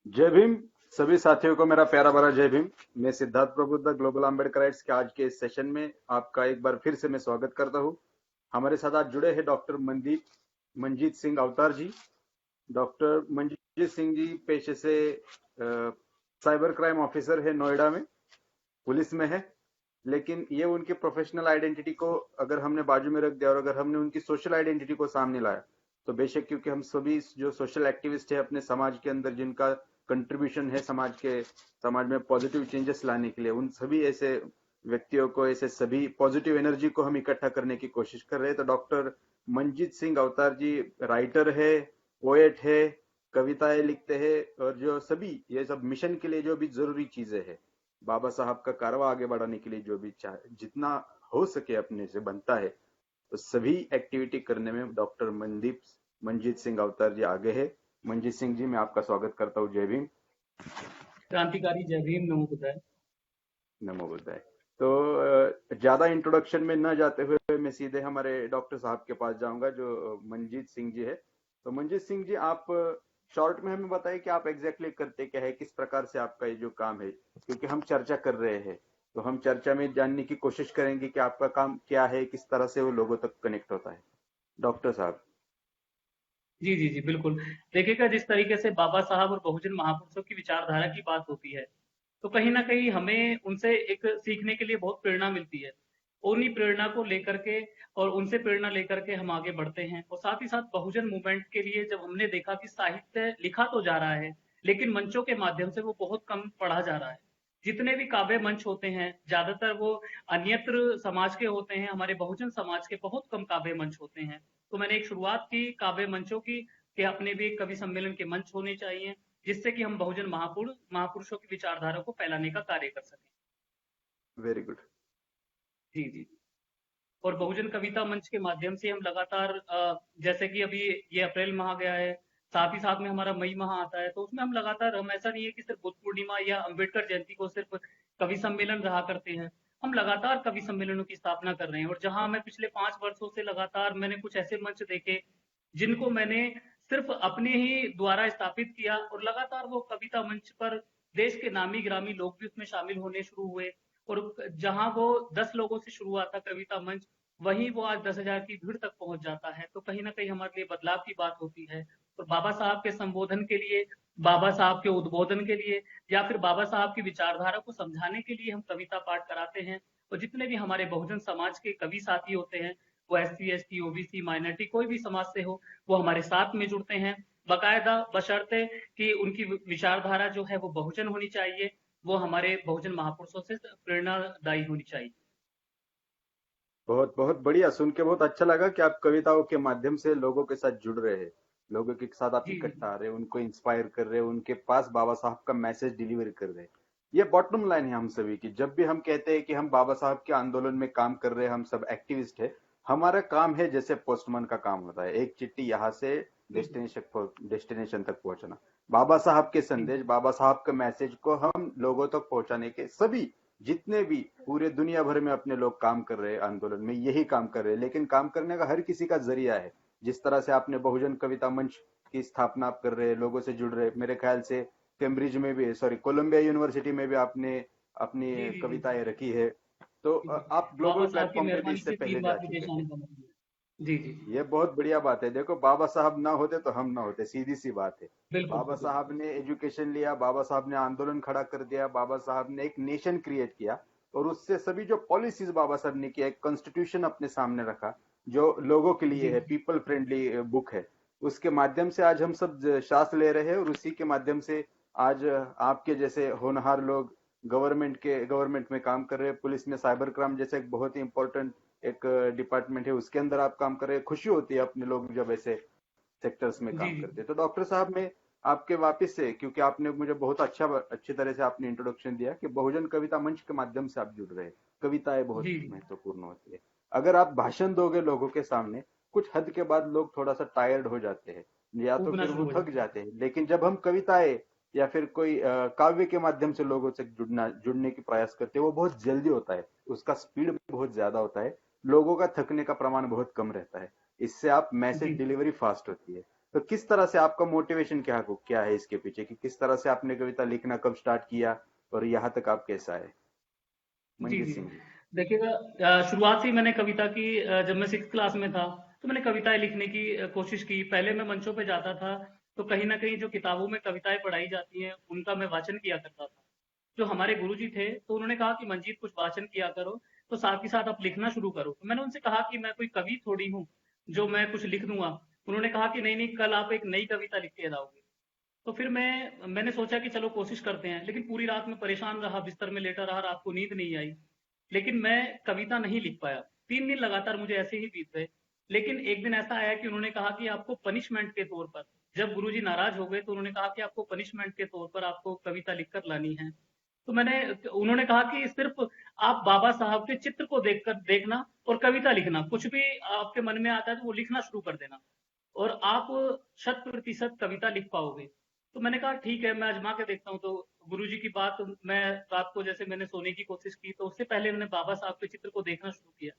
जय भीम। सभी साथियों को मेरा प्यारा भरा जय भीम। मैं सिद्धार्थ प्रबुद्ध ग्लोबल आम्बेडकराइट्स के आज के इस सेशन में आपका एक बार फिर से मैं स्वागत करता हूँ। हमारे साथ आज जुड़े हैं डॉक्टर मंजीत सिंह अवतार जी। डॉक्टर मंजीत सिंह जी पेशे से साइबर क्राइम ऑफिसर है, नोएडा में पुलिस में है। लेकिन ये उनकी प्रोफेशनल आइडेंटिटी को अगर हमने बाजू में रख दिया और अगर हमने उनकी सोशल आइडेंटिटी को सामने लाया तो बेशक, क्योंकि हम सभी जो सोशल एक्टिविस्ट है अपने समाज के अंदर, जिनका कंट्रीब्यूशन है समाज में पॉजिटिव चेंजेस लाने के लिए, उन सभी ऐसे व्यक्तियों को, ऐसे सभी पॉजिटिव एनर्जी को हम इकट्ठा करने की कोशिश कर रहे हैं। तो डॉक्टर मंजीत सिंह अवतार जी राइटर है, पोएट है, कविताएं लिखते हैं, और जो सभी ये सब मिशन के लिए जो भी जरूरी चीजें हैं, बाबा साहब का कारवा आगे बढ़ाने के लिए जो भी जितना हो सके अपने से बनता है, तो सभी एक्टिविटी करने में डॉक्टर मंजीत सिंह अवतार जी आगे है। मंजीत सिंह जी, मैं आपका स्वागत करता हूँ। जय भीम। क्रांतिकारी जय भीम नमो बुद्धाय। नमो बुद्धाय। तो ज्यादा इंट्रोडक्शन में न जाते हुए मैं सीधे हमारे डॉक्टर साहब के पास जाऊंगा, जो मंजीत सिंह जी है। तो मंजीत सिंह जी, आप शॉर्ट में हमें बताइए कि आप एग्जैक्टली करते क्या है, किस प्रकार से आपका ये जो काम है, क्योंकि हम चर्चा कर रहे हैं तो हम चर्चा में जानने की कोशिश करेंगे कि आपका काम क्या है, किस तरह से वो लोगों तक कनेक्ट होता है। डॉक्टर साहब। जी जी जी बिल्कुल। देखिएगा, जिस तरीके से बाबा साहब और बहुजन महापुरुषों की विचारधारा की बात होती है, तो कहीं ना कहीं हमें उनसे एक सीखने के लिए बहुत प्रेरणा मिलती है। उन्हीं प्रेरणा को लेकर के और उनसे प्रेरणा लेकर के हम आगे बढ़ते हैं। और साथ ही साथ बहुजन मूवमेंट के लिए जब हमने देखा कि साहित्य लिखा तो जा रहा है, लेकिन मंचों के माध्यम से वो बहुत कम पढ़ा जा रहा है। जितने भी काव्य मंच होते हैं, ज्यादातर वो अन्यत्र समाज के होते हैं, हमारे बहुजन समाज के बहुत कम काव्य मंच होते हैं। तो मैंने एक शुरुआत की काव्य मंचों की, कि अपने भी एक कवि सम्मेलन के मंच होने चाहिए, जिससे कि हम बहुजन महापुरुषों की विचारधारा को फैलाने का कार्य कर सकें। Very good. जी जी। और बहुजन कविता मंच के माध्यम से हम लगातार जैसे कि अभी ये अप्रैल माह गया है, साथ ही साथ में हमारा मई माह आता है, तो उसमें हम लगातार, हम ऐसा नहीं है कि सिर्फ बुद्ध पूर्णिमा या अंबेडकर जयंती को सिर्फ कवि सम्मेलन रहा करते हैं। हम लगातार कवि सम्मेलनों की स्थापना कर रहे हैं। और जहां मैं पिछले 5 वर्षों से लगातार मैंने कुछ ऐसे मंच देखे जिनको मैंने सिर्फ अपने ही द्वारा स्थापित किया, और लगातार वो कविता मंच पर देश के नामी ग्रामी लोग भी उसमें शामिल होने शुरू हुए। और जहां वो 10 लोगों से शुरू हुआ था कविता मंच, वहीं वो आज 10,000 की भीड़ तक पहुंच जाता है। तो कहीं ना कहीं हमारे लिए बदलाव की बात होती है। और बाबा साहब के संबोधन के लिए, बाबा साहब के उद्बोधन के लिए, या फिर बाबा साहब की विचारधारा को समझाने के लिए हम कविता पाठ कराते हैं। और जितने भी हमारे बहुजन समाज के कवि साथी होते हैं, वो SC ST OBC माइनॉरिटी कोई भी समाज से हो, वो हमारे साथ में जुड़ते हैं, बकायदा बशर्ते कि उनकी विचारधारा जो है वो बहुजन होनी चाहिए, वो हमारे बहुजन महापुरुषों से प्रेरणादायी होनी चाहिए। बहुत बहुत बढ़िया, सुन के बहुत अच्छा लगा कि आप कविताओं के माध्यम से लोगों के साथ जुड़ रहे हैं, लोगों के साथ आप जी जी इकट्ठा आ रहे हैं, उनको इंस्पायर कर रहे हैं, उनके पास बाबा साहब का मैसेज डिलीवर कर रहे हैं। ये बॉटम लाइन है हम सभी की। जब भी हम कहते हैं कि हम बाबा साहब के आंदोलन में काम कर रहे हैं, हम सब एक्टिविस्ट है, हमारा काम है जैसे पोस्टमैन का काम होता है, एक चिट्ठी यहाँ से डेस्टिनेशन तक पहुंचना। बाबा साहब के जी संदेश, बाबा साहब के मैसेज को हम लोगों तक पहुंचाने के सभी, जितने भी पूरे दुनिया भर में अपने लोग काम कर रहे हैं आंदोलन में, यही काम कर रहे हैं। लेकिन काम करने का हर किसी का जरिया है। जिस तरह से आपने बहुजन कविता मंच की स्थापना आप कर रहे हैं, लोगों से जुड़ रहे हैं, मेरे ख्याल से कैम्ब्रिज में भी, सॉरी, कोलंबिया यूनिवर्सिटी में भी आपने अपनी जी जी जी कविताएं रखी है। तो जी। आप बाबा ग्लोबल साहब की प्लेटफॉर्म पे भी मेहरबानी इससे से पहले 3 जा बार चुके विदेश हैं। आने का मौका मिला। जी जी। ये बहुत बढ़िया बात है। देखो, बाबा साहब ना होते तो हम ना होते, सीधी सी बात है। बिल्कुल बाबा बिल्कुल। साहब ने एजुकेशन लिया, बाबा साहब ने आंदोलन खड़ा कर दिया, बाबा साहब ने एक नेशन क्रिएट किया, और उससे सभी जो पॉलिसीज बाबा साहब ने किया, एक कॉन्स्टिट्यूशन अपने सामने रखा जो लोगों के लिए जी है, पीपल फ्रेंडली बुक है। उसके माध्यम से आज हम सब शास्त्र ले रहे हैं, और उसी के माध्यम से आज आपके जैसे होनहार लोग गवर्नमेंट में काम कर रहे हैं। पुलिस में साइबर क्राइम जैसे एक बहुत ही इंपॉर्टेंट एक डिपार्टमेंट है, उसके अंदर आप काम कर रहे हैं। खुशी होती है अपने लोग जब ऐसे सेक्टर्स में जी काम जी करते हैं। तो डॉक्टर साहब, मैं आपके वापस से, क्योंकि आपने मुझे बहुत अच्छी तरह से आपने इंट्रोडक्शन दिया कि बहुजन कविता मंच के माध्यम से आप जुड़ रहे हैं, कविताएं बहुत जी महत्वपूर्ण होती है। अगर आप भाषण दोगे लोगों के सामने, कुछ हद के बाद लोग थोड़ा सा टायर्ड हो जाते हैं, या तो उगना फिर शुरू वो हो थक जाता है। जाते हैं। लेकिन जब हम कविताएं या फिर कोई काव्य के माध्यम से लोगों से जुड़ने की प्रयास करते हैं, वो बहुत जल्दी होता है, उसका स्पीड बहुत ज्यादा होता है, लोगों का थकने का प्रमाण बहुत कम रहता है। इससे आप जी मैसेज डिलीवरी फास्ट होती है। तो किस तरह से आपका मोटिवेशन क्या है इसके पीछे, कि किस तरह से आपने कविता लिखना कब स्टार्ट किया और यहाँ तक आप कैसा है, जी, मंजीत जी। सिंह जी? देखिएगा, शुरुआत से ही मैंने कविता की, जब मैं 6th क्लास में था, तो मैंने कविताएँ लिखने की कोशिश की। पहले मैं मंचों पे जाता था, तो कहीं न कहीं जो किताबों में कविताएँ पढ़ाई जाती हैं, उनका मैं वाचन किया करता था। जो हमारे गुरुजी थे, तो उन्होंने कहा कि मंजीत कुछ वाचन किया करो, तो साथ ही साथ आप लिखना शुरू करो। तो मैंने उनसे कहा कि मैं कोई कवि थोड़ी हूँ, जो मैं कुछ लिख दूँगा। उन्होंने कहा कि नहीं, नहीं, कल आप एक नई कविता लिख के लाओगे। तो फिर मैंने सोचा कि चलो कोशिश करते हैं, लेकिन पूरी रात मैं परेशान रहा, बिस्तर में लेटा रहा, रात को नींद नहीं आई। लेकिन मैं कविता नहीं लिख पाया। 3 दिन लगातार मुझे ऐसे ही बीत गए। लेकिन एक दिन ऐसा आया कि उन्होंने कहा कि आपको पनिशमेंट के तौर पर, जब गुरुजी नाराज हो गए, तो उन्होंने कहा कि आपको पनिशमेंट के तौर पर आपको कविता लिख कर लानी है। तो उन्होंने कहा कि सिर्फ आप बाबा साहब के चित्र को देखना और कविता लिखना, कुछ भी आपके मन में आता है तो वो लिखना शुरू कर देना, और आप 100% कविता लिख पाओगे। तो मैंने कहा ठीक है, मैं आजमा के देखता हूँ। तो गुरुजी की बात, मैं रात को जैसे मैंने सोने की कोशिश की, तो उससे पहले मैंने बाबा साहब के चित्र को देखना शुरू किया।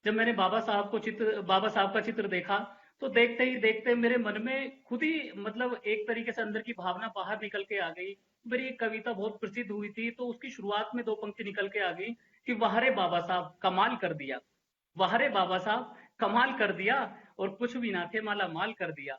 जब मैंने बाबा साहब का चित्र देखा, तो देखते ही देखते मेरे मन में खुद ही, मतलब एक तरीके से अंदर की भावना बाहर निकल के आ गई। मेरी एक कविता बहुत प्रसिद्ध हुई थी, तो उसकी शुरुआत में 2 पंक्ति निकल के आ गई कि वाह रे बाबा साहब कमाल कर दिया, वाह रे बाबा साहब कमाल कर दिया, और कुछ भी ना थे माला माल कर दिया।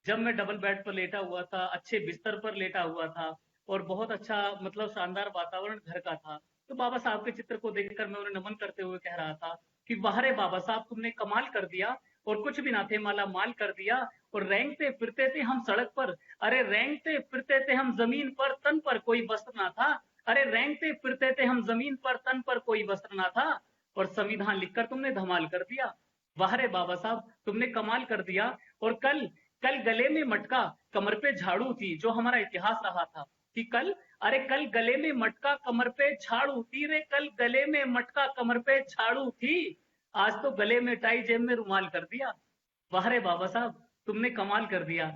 जब मैं डबल बेड पर लेटा हुआ था, अच्छे बिस्तर पर लेटा हुआ था, और बहुत अच्छा, मतलब शानदार वातावरण घर का था, तो बाबा साहब के चित्र को देखकर मैं उन्हें नमन करते हुए कह रहा था कि वाह रे बाबा साहब तुमने कमाल कर दिया, और कुछ भी ना थे माला माल कर दिया, और रेंगते फिरते थे हम सड़क पर, अरे रेंगते फिरते थे हम जमीन पर, तन पर कोई वस्त्र ना था, अरे रेंगते फिरते थे हम जमीन पर, तन पर कोई वस्त्र ना था, और संविधान लिखकर तुमने धमाल कर दिया। वाह रे बाबा साहब तुमने कमाल कर दिया। और कल कल गले में मटका, कमर पे झाड़ू थी, जो हमारा इतिहास रहा था कि कल, अरे कल गले में मटका कमर पे झाड़ू थी रे, कल गले में मटका कमर पे झाड़ू थी, आज तो गले में टाई जेब में रुमाल कर दिया। वाह रे बाबा साहब तुमने कमाल कर दिया।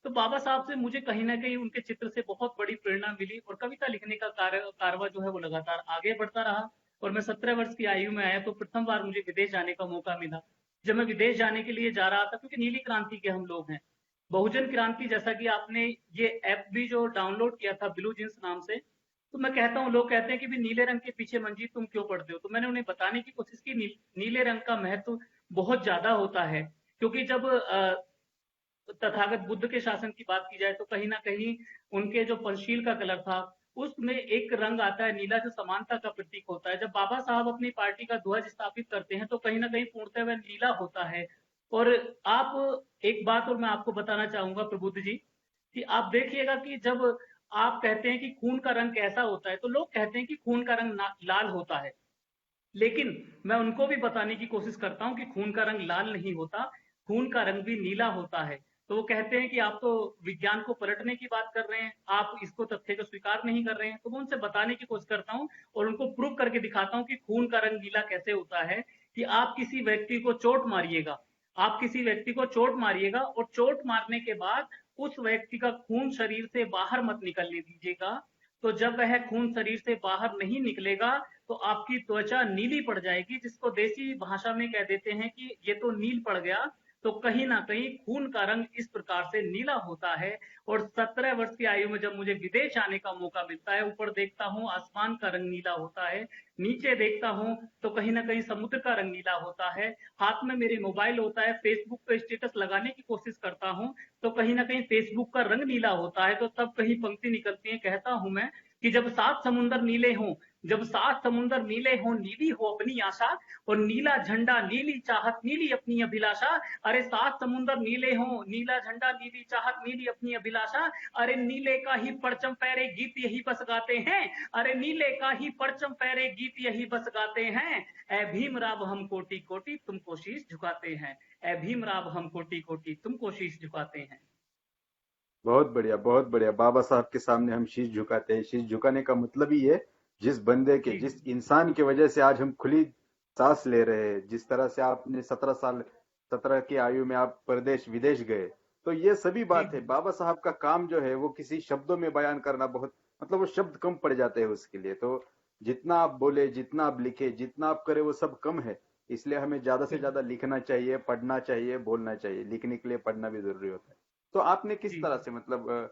तो बाबा साहब से मुझे कहीं ना कहीं उनके चित्र से बहुत बड़ी प्रेरणा मिली, और कविता लिखने का कारवा जो है वो लगातार आगे बढ़ता रहा। और मैं 17 वर्ष की आयु में आया, तो प्रथम बार मुझे विदेश जाने का मौका मिला। जब मैं विदेश जाने के लिए जा रहा था, क्योंकि नीली क्रांति के हम लोग हैं, बहुजन क्रांति, जैसा कि आपने ये ऐप भी जो डाउनलोड किया था ब्लू जींस नाम से, तो मैं कहता हूँ, लोग कहते हैं कि भी नीले रंग के पीछे मंजीत तुम क्यों पढ़ते हो, तो मैंने उन्हें बताने की कोशिश की, नीले रंग का महत्व बहुत ज्यादा होता है। क्योंकि जब तथागत बुद्ध के शासन की बात की जाए, तो कहीं ना कहीं उनके जो पंचशील का कलर था, उसमें एक रंग आता है नीला, जो समानता का प्रतीक होता है। जब बाबा साहब अपनी पार्टी का ध्वज स्थापित करते हैं, तो कहीं ना कहीं पूर्णतः वह नीला होता है। और आप, एक बात और मैं आपको बताना चाहूंगा प्रबुद्ध जी, कि आप देखिएगा कि जब आप कहते हैं कि खून का रंग कैसा होता है, तो लोग कहते हैं कि खून का रंग लाल होता है, लेकिन मैं उनको भी बताने की कोशिश करता हूँ कि खून का रंग लाल नहीं होता, खून का रंग भी नीला होता है। तो वो कहते हैं कि आप तो विज्ञान को पलटने की बात कर रहे हैं, आप इसको तथ्य को स्वीकार नहीं कर रहे हैं। तो मैं उनसे बताने की कोशिश करता हूँ, और उनको प्रूव करके दिखाता हूँ कि खून का रंग नीला कैसे होता है। कि आप किसी व्यक्ति को चोट मारिएगा, आप किसी व्यक्ति को चोट मारिएगा, और चोट मारने के बाद उस व्यक्ति का खून शरीर से बाहर मत निकलने दीजिएगा। तो जब वह खून शरीर से बाहर नहीं निकलेगा, तो आपकी त्वचा नीली पड़ जाएगी, जिसको देसी भाषा में कह देते हैं कि ये तो नील पड़ गया। तो कहीं ना कहीं खून का रंग इस प्रकार से नीला होता है। और 17 वर्ष की आयु में जब मुझे विदेश आने का मौका मिलता है, ऊपर देखता हूँ आसमान का रंग नीला होता है, नीचे देखता हूँ तो कहीं ना कहीं समुद्र का रंग नीला होता है, हाथ में मेरे मोबाइल होता है, फेसबुक पे स्टेटस लगाने की कोशिश करता हूँ, तो कहीं ना कहीं फेसबुक का रंग नीला होता है। तो तब कहीं पंक्ति निकलती है, कहता हूं मैं कि जब 7 समुंदर नीले हों, जब 7 समुंदर नीले हों, नीली हो अपनी आशा, और नीला झंडा नीली चाहत नीली अपनी अभिलाषा, अरे 7 समुंदर नीले हों, नीला झंडा नीली चाहत नीली अपनी अभिलाषा, अरे नीले का ही परचम फहरे गीत यही बस गाते हैं, अरे नीले का ही परचम फहरे गीत यही बस गाते हैं, ए भीमराव हम कोटि कोटि तुमको शीश झुकाते हैं, ए भीमराव हम कोटि कोटि तुमको शीश झुकाते हैं। बहुत बढ़िया, बहुत बढ़िया। बाबा साहब के सामने हम शीश झुकाते हैं। शीश झुकाने का मतलब ही है, जिस बंदे के, जी, जिस इंसान की वजह से आज हम खुली सांस ले रहे हैं, जिस तरह से आपने 17 की आयु में आप प्रदेश विदेश गए, तो ये सभी जी, बात है। जी, बाबा साहब का काम जो है वो किसी शब्दों में बयान करना बहुत, मतलब वो शब्द कम पड़ जाते हैं उसके लिए। तो जितना आप बोले, जितना आप लिखे, जितना आप करे, वो सब कम है। इसलिए हमें ज्यादा से बिल्कुल। ज्यादा लिखना चाहिए, पढ़ना चाहिए, बोलना चाहिए। लिखने के लिए पढ़ना भी जरूरी होता है। तो आपने किस जी तरह से मतलब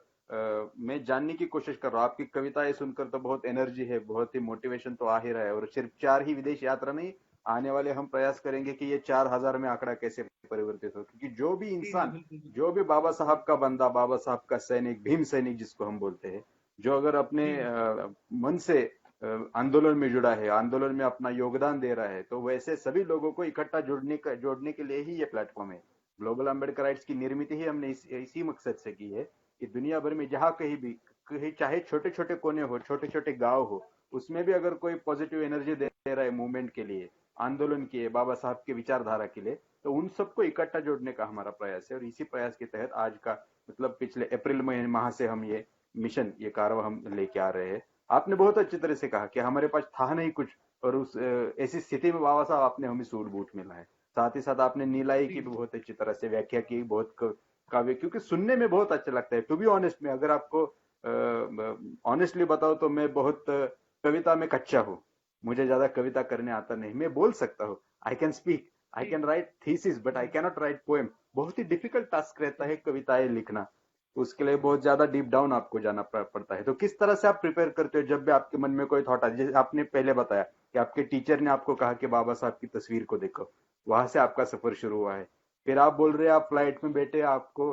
मैं जानने की कोशिश कर रहा हूँ, आपकी कविताएं सुनकर तो बहुत एनर्जी है, बहुत ही मोटिवेशन तो आ ही रहा है, और सिर्फ 4 ही विदेश यात्रा नहीं, आने वाले हम प्रयास करेंगे कि ये 4000 में आंकड़ा कैसे परिवर्तित हो, क्योंकि जो भी जी जी इंसान, बिल्कुल बिल्कुल। जो भी बाबा साहब का बंदा, बाबा साहब का सैनिक, भीम सैनिक जिसको हम बोलते हैं, जो अगर अपने जी जी मन से आंदोलन में जुड़ा है, आंदोलन में अपना योगदान दे रहा है, तो वैसे सभी लोगों को इकट्ठा जोड़ने के लिए ही ये प्लेटफॉर्म है। ग्लोबल अम्बेडकराइट्स की निर्मित ही हमने इसी मकसद से की है कि दुनिया भर में जहाँ कहीं भी, कहीं चाहे छोटे छोटे कोने हो, छोटे छोटे गांव हो, उसमें भी अगर कोई पॉजिटिव एनर्जी दे रहा है मूवमेंट के लिए, आंदोलन के लिए, बाबा साहब के विचारधारा के लिए, तो उन सबको इकट्ठा जोड़ने का हमारा प्रयास है। और इसी प्रयास के तहत आज का मतलब पिछले अप्रैल माह से हम ये मिशन, ये कार्य हम लेके आ रहे हैं। आपने बहुत अच्छी तरह से कहा कि हमारे पास था नहीं कुछ, और उस ऐसी स्थिति में बाबा साहब आपने हमें सूट बूट मिला है। साथ ही साथ आपने नीलाई की जी भी बहुत अच्छी तरह से व्याख्या की, बहुत काव्य, क्योंकि सुनने में बहुत अच्छा लगता है। टू बी ऑनेस्ट में अगर आपको ऑनेस्टली बताओ तो मैं बहुत कविता में कच्चा हूँ, मुझे ज्यादा कविता करने आता नहीं। मैं बोल सकता हूँ, आई कैन स्पीक, आई जी can write thesis, but I जी कैनॉट राइट पोएम। बहुत ही डिफिकल्ट टास्क रहता जी है कविताएं लिखना, उसके लिए बहुत ज्यादा डीप डाउन आपको जाना पड़ता है। तो किस तरह से आप प्रिपेयर करते हो जब भी आपके मन में कोई थॉट आए? जैसे आपने पहले बताया कि आपके टीचर ने आपको कहा कि बाबा साहब की तस्वीर को देखो, वहां से आपका सफर शुरू हुआ है। फिर आप बोल रहे हैं आप फ्लाइट में बैठे, आपको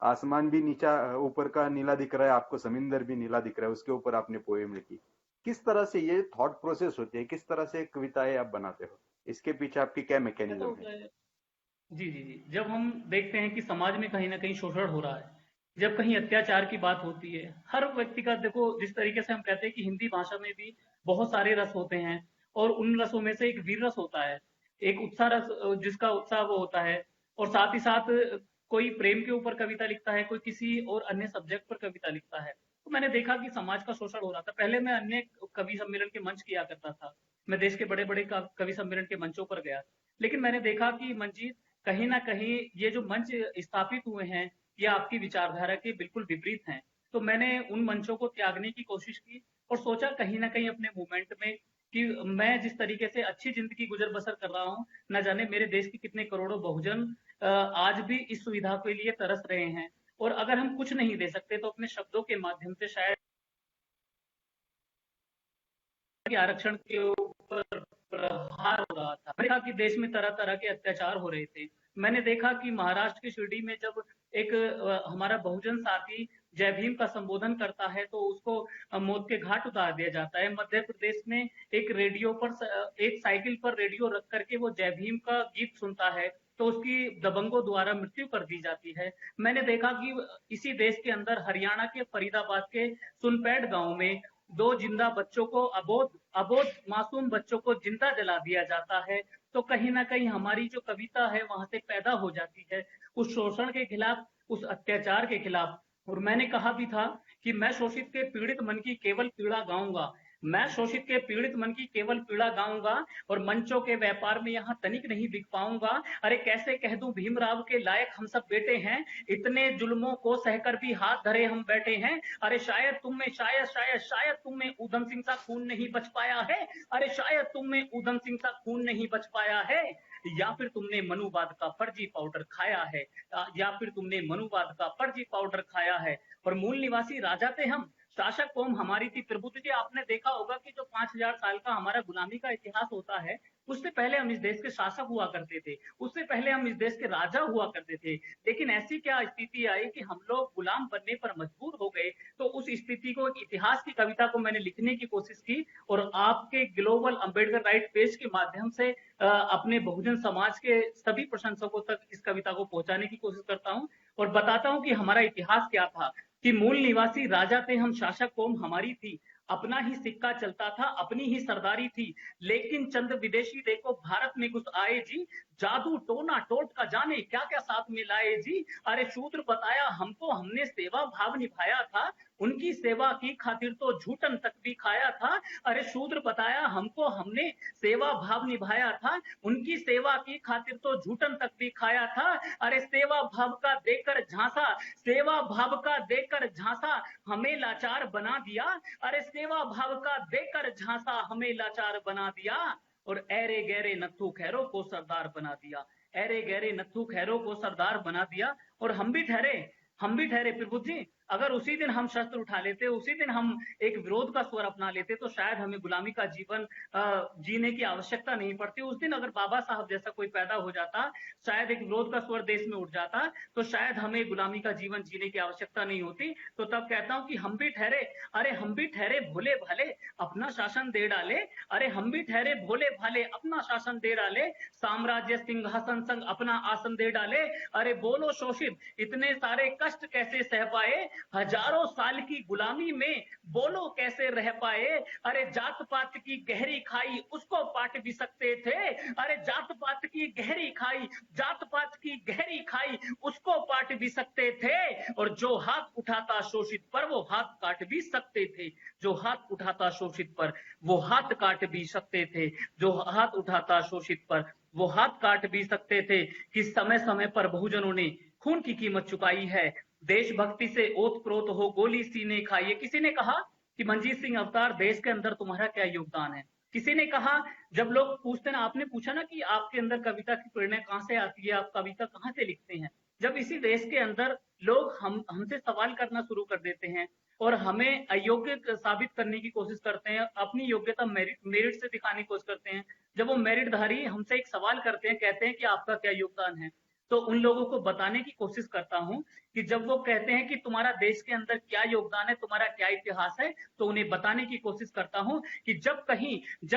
आसमान भी नीचा, ऊपर का नीला दिख रहा है, आपको समुंदर भी नीला दिख रहा है, उसके ऊपर आपने पोएम लिखी। किस तरह से ये थॉट प्रोसेस होती है, किस तरह से कविताएं आप बनाते हो, इसके पीछे आपकी क्या ऐसा मैकेनिज्म है? होता है। जी जी जी, जब हम देखते हैं कि समाज में कहीं ना कहीं शोषण हो रहा है, जब कहीं अत्याचार की बात होती है, हर व्यक्ति का देखो, जिस तरीके से हम कहते हैं कि हिंदी भाषा में भी बहुत सारे रस होते हैं, और उन रसों में से एक वीर रस होता है, एक उत्साह रस, जिसका उत्साह वो होता है। और साथ ही साथ कोई प्रेम के ऊपर कविता लिखता है, कोई किसी और अन्य सब्जेक्ट पर कविता लिखता है। तो मैंने देखा कि समाज का शोषण हो रहा था। पहले मैं अन्य कवि सम्मेलन के मंच किया करता था, मैं देश के बड़े बड़े कवि सम्मेलन के मंचों पर गया, लेकिन मैंने देखा कि मंजीत, कहीं ना कहीं ये जो मंच स्थापित हुए हैं, ये आपकी विचारधारा के बिल्कुल विपरीत हैं। तो मैंने उन मंचों को त्यागने की कोशिश की, और सोचा कहीं ना कहीं अपने मूवमेंट में कि मैं जिस तरीके से अच्छी जिंदगी गुजर बसर कर रहा हूँ, न जाने मेरे देश के कितने करोड़ों बहुजन आज भी इस सुविधा के लिए तरस रहे हैं। और अगर हम कुछ नहीं दे सकते तो अपने शब्दों के माध्यम से शायद आरक्षण के ऊपर प्रहार हो रहा था। मैंने देखा कि देश में तरह तरह के अत्याचार हो रहे थे। मैंने देखा कि महाराष्ट्र की शिरडी में जब एक हमारा बहुजन साथी जय भीम का संबोधन करता है तो उसको मौत के घाट उतार दिया जाता है। मध्य प्रदेश में एक रेडियो पर एक साइकिल पर रेडियो रख करके वो जय भीम का गीत सुनता है तो उसकी दबंगों द्वारा मृत्यु कर दी जाती है। मैंने देखा कि इसी देश के अंदर हरियाणा के फरीदाबाद के सुनपैठ गांव में दो जिंदा बच्चों को, अबोध अबोध मासूम बच्चों को जिंदा जला दिया जाता है। तो कहीं ना कहीं हमारी जो कविता है वहां से पैदा हो जाती है, उस शोषण के खिलाफ, उस अत्याचार के खिलाफ। और मैंने कहा भी था कि मैं शोषित के पीड़ित मन की केवल पीड़ा गाऊंगा, मैं शोषित के पीड़ित मन की केवल पीड़ा गाऊंगा, और मंचों के व्यापार में यहाँ तनिक नहीं बिक पाऊंगा। अरे कैसे कह दूं भीमराव के लायक हम सब बेटे हैं, इतने जुल्मों को सहकर भी हाथ धरे हम बैठे हैं। अरे शायद तुम में, शायद शायद शायद तुम में ऊधम सिंह सा खून नहीं बच पाया है, अरे शायद तुम में ऊधम सिंह सा खून नहीं बच पाया है, या फिर तुमने मनुवाद का फर्जी पाउडर खाया है, या फिर तुमने मनुवाद का फर्जी पाउडर खाया है। और मूल निवासी राजा थे हम, शासक कौम हमारी थी। प्रभुत्व जी, आपने देखा होगा कि जो 5000 साल का हमारा गुलामी का इतिहास होता है, उससे पहले हम इस देश के शासक हुआ करते थे, उससे पहले हम इस देश के राजा हुआ करते थे। लेकिन ऐसी क्या स्थिति आई कि हम लोग गुलाम बनने पर मजबूर हो गए। तो उस स्थिति को, इतिहास की कविता को मैंने लिखने की कोशिश की, और आपके ग्लोबल अंबेडकर राइट पेज के माध्यम से अपने बहुजन समाज के सभी प्रशंसकों तक इस कविता को पहुंचाने की कोशिश करता हूं, और बताता हूं कि हमारा इतिहास क्या था। कि मूल निवासी राजा थे हम, शासक कौम हमारी थी, अपना ही सिक्का चलता था, अपनी ही सरदारी थी। लेकिन चंद विदेशी देखो भारत में घुस आए जी, जादू टोना टोट का जाने क्या क्या साथ में लाए जी। अरे शूद्र बताया हमको, हमने सेवा भाव निभाया था, उनकी सेवा की खातिर तो झूठन तक भी खाया था। अरे शूद्र बताया हमको, हमने सेवा भाव निभाया था, उनकी सेवा की खातिर तो झूठन तक भी खाया था। अरे सेवा भाव का देकर झांसा, सेवा भाव का देकर झांसा हमें लाचार बना दिया। अरे सेवा भाव का देकर झांसा हमें लाचार बना दिया, और ऐरे गहरे नत्थू खैरों को सरदार बना दिया, ऐरे गहरे नत्थू खैरों को सरदार बना दिया। और हम भी ठहरे, हम भी ठहरे प्रबुद्ध जी, अगर उसी दिन हम शस्त्र उठा लेते, उसी दिन हम एक विरोध का स्वर अपना लेते, तो शायद हमें गुलामी का जीवन जीने की आवश्यकता नहीं पड़ती। उस दिन अगर बाबा साहब जैसा कोई पैदा हो जाता, शायद एक विरोध का स्वर देश में उठ जाता, तो शायद हमें गुलामी का जीवन जीने की आवश्यकता नहीं होती। तो तब कहता हूं कि हम भी ठहरे, अरे हम भी ठहरे भोले भाले, अपना शासन दे डाले, अरे हम भी ठहरे भोले भाले, अपना शासन दे डाले, साम्राज्य सिंहासन संग अपना आसन दे डाले। अरे बोलो शोषित, इतने सारे कष्ट कैसे सह पाए, हजारों साल की गुलामी में बोलो कैसे रह पाए। अरे जात पात की गहरी खाई उसको पाट भी सकते थे, अरे जात पात की गहरी खाई, जात पात की गहरी खाई उसको पाट भी सकते थे, और जो हाथ उठाता शोषित पर वो हाथ काट भी सकते थे, जो हाथ उठाता शोषित पर वो हाथ काट भी सकते थे, जो हाथ उठाता शोषित पर वो हाथ काट भी सकते थे। कि समय समय पर बहुजनों ने खून की कीमत चुकाई है, देशभक्ति से ओत-प्रोत हो गोली सीने खाई। किसी ने कहा कि मनजीत सिंह अवतार, देश के अंदर तुम्हारा क्या योगदान है? किसी ने कहा, जब लोग पूछते ना, आपने पूछा ना कि आपके अंदर कविता की प्रेरणा कहां से आती है, आप कविता कहां से लिखते हैं? जब इसी देश के अंदर लोग हमसे सवाल करना शुरू कर देते हैं और हमें अयोग्य साबित करने की कोशिश करते हैं, अपनी योग्यता मेरिट से दिखाने की कोशिश करते हैं, जब वो मेरिटधारी हमसे एक सवाल करते हैं, कहते हैं कि आपका क्या योगदान है, तो उन लोगों को बताने की कोशिश करता हूं कि जब वो कहते हैं कि तुम्हारा देश के अंदर क्या योगदान है, तुम्हारा क्या इतिहास है, तो उन्हें बताने की कोशिश करता हूं कि जब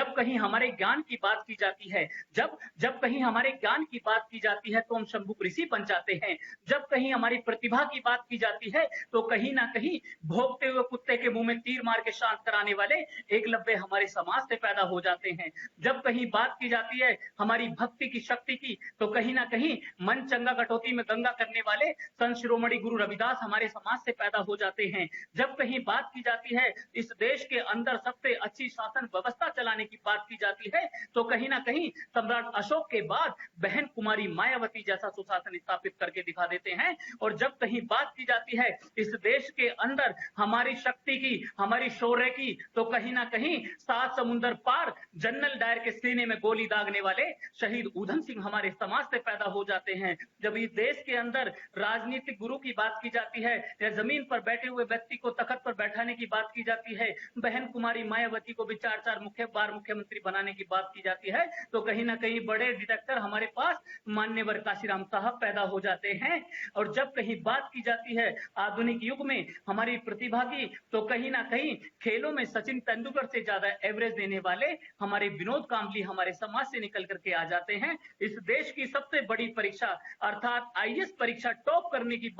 कहीं हमारे ज्ञान की बात की जाती है, जब कहीं हमारे ज्ञान की बात की जाती है तो हम शंभु ऋषि बन जाते हैं, जब कहीं हमारी प्रतिभा की बात की जाती है तो कहीं ना कहीं भोगते हुए कुत्ते के मुंह में तीर मार के शांत कराने वाले एकलव्य हमारे समाज से पैदा हो जाते हैं, जब कहीं बात की जाती है हमारी भक्ति की शक्ति की, तो कहीं ना कहीं मन चंगा कटौती में गंगा करने वाले संत शिरोमणि गुरु रविदास हमारे समाज से पैदा हो जाते हैं, जब कहीं बात की जाती है इस देश के अंदर सबसे अच्छी शासन व्यवस्था चलाने की बात की जाती है, तो कहीं ना कहीं सम्राट अशोक के बाद बहन कुमारी मायावती जैसा सुशासन स्थापित करके दिखा देते हैं, और जब कहीं बात की जाती है इस देश के अंदर हमारी शक्ति की, हमारी शौर्य की, तो कहीं ना कहीं 7 समुंदर पार जनरल डायर के सीने में गोली दागने वाले शहीद ऊधम सिंह हमारे समाज से पैदा हो जाते हैं। जब इस देश के अंदर राजनीतिक गुरु की बात की जाती है या जमीन पर बैठे हुए व्यक्ति को तख्त पर बैठाने की बात की जाती है, बहन कुमारी मायावती को भी 4 बार मुख्यमंत्री बनाने की बात की जाती है, तो कहीं ना कहीं बड़े डिटेक्टर हमारे पास मान्यवर काशीराम साहब पैदा हो जाते हैं। और जब कहीं बात की जाती है आधुनिक युग में हमारी प्रतिभा की, तो कहीं ना कहीं खेलों में सचिन तेंदुलकर से ज्यादा एवरेज देने वाले हमारे विनोद कांबली हमारे समाज से निकल करके आ जाते हैं। इस देश की सबसे बड़ी परीक्षा अर्थात आईएएस परीक्षा टॉप करने की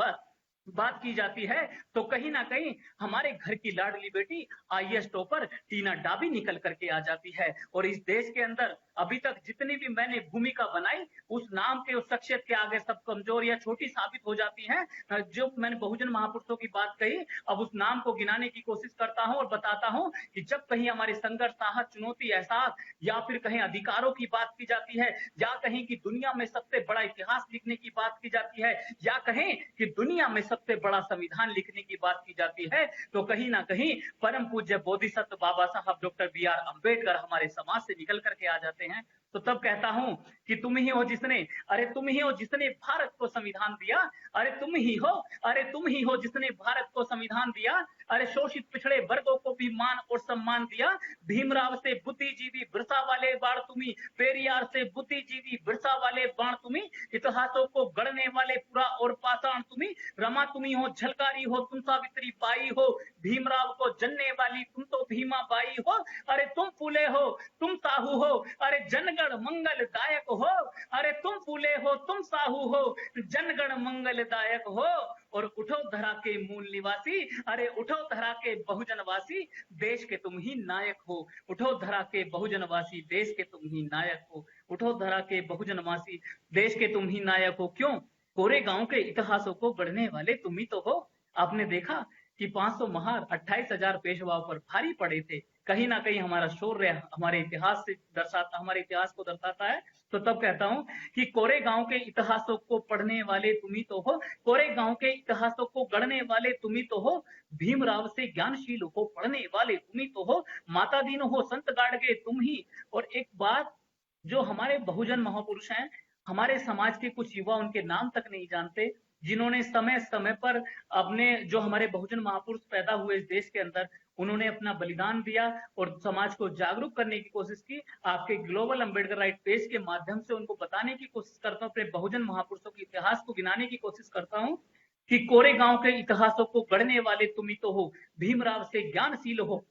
बात की जाती है, तो कहीं ना कहीं हमारे घर की लाडली बेटी आईएएस टॉपर टीना डाबी निकल करके आ जाती है। और इस देश के अंदर अभी तक जितनी भी मैंने भूमिका बनाई, उस नाम के, उस शख्सियत के आगे सब कमजोर या छोटी साबित हो जाती हैं। जो मैंने बहुजन महापुरुषों की बात कही, अब उस नाम को गिनाने की कोशिश करता हूं और बताता हूं कि जब कहीं हमारे संघर्ष, साहस, चुनौती, एहसास या फिर कहीं अधिकारों की बात की जाती है, या कहीं कि दुनिया में सबसे बड़ा इतिहास लिखने की बात की जाती है, या कहें कि दुनिया में सबसे बड़ा संविधान लिखने की बात की जाती है, तो कहीं ना कहीं परम पूज्य बोधिसत्व बाबा साहब डॉक्टर बी.आर. अम्बेडकर हमारे समाज से निकल करके आ जाते हैं। तो तब कहता हूं कि तुम ही हो जिसने, अरे तुम ही हो जिसने भारत को संविधान दिया, अरे तुम ही हो, अरे तुम ही हो जिसने भारत को संविधान दिया, अरे शोषित पिछड़े वर्गों को भी मान और सम्मान दिया। भीमराव से बुद्धिजीवी बिरसा वाले बाण तुम्ही, पेरियार से बुद्धिजीवी बिरसा वाले बाण तुम्ही, इतिहासों को गढ़ने वाले पुरा और पाषाण तुम्ही, रमा तुम्ही हो, झलकारी हो, तुम सावित्री बाई हो, भीमराव को जनने वाली तुम तो भीमा बाई हो, अरे तुम फूले हो, तुम साहू हो, अरे जनगण मंगल दायक हो, अरे तुम फूले हो, तुम साहू हो, जनगण मंगल दायक हो। और उठो धरा के मूल निवासी, अरे उठो धरा के बहुजनवासी, देश के तुम ही नायक हो, उठो धरा के बहुजनवासी, देश के तुम ही नायक हो, उठो धरा के बहुजनवासी, देश के तुम ही नायक हो। क्यों? कोरे गांव के इतिहासों को गढ़ने वाले तुम ही तो हो। आपने देखा कि 500 महार 28,000 पेशवाओं पर भारी पड़े थे। कहीं ना कहीं हमारा शौर्य हमारे इतिहास से दर्शाता, हमारे इतिहास को दर्शाता है। तो तब कहता हूं कि कोरे गांव के इतिहासों को पढ़ने वाले तुम ही तो हो, कोरे गांव के इतिहासों को गढ़ने वाले तुम ही तो हो, भीमराव से ज्ञानशील को पढ़ने वाले तुम ही तो हो, माता दीनो हो, संत गाड़गे तुम ही। और एक बात जो हमारे बहुजन महापुरुष हैं, हमारे समाज के कुछ युवा उनके नाम तक नहीं जानते, जिन्होंने समय समय पर अपने जो हमारे बहुजन महापुरुष पैदा हुए इस देश के अंदर, उन्होंने अपना बलिदान दिया और समाज को जागरूक करने की कोशिश की। आपके ग्लोबल अम्बेडकर राइट पेज के माध्यम से उनको बताने की कोशिश करता हूँ, अपने बहुजन महापुरुषों के इतिहास को गिनाने की कोशिश करता हूँ कि कोरेगांव के इतिहासों को गढ़ने वाले तुम ही तो हो, भीमराव से ज्ञानशील हो,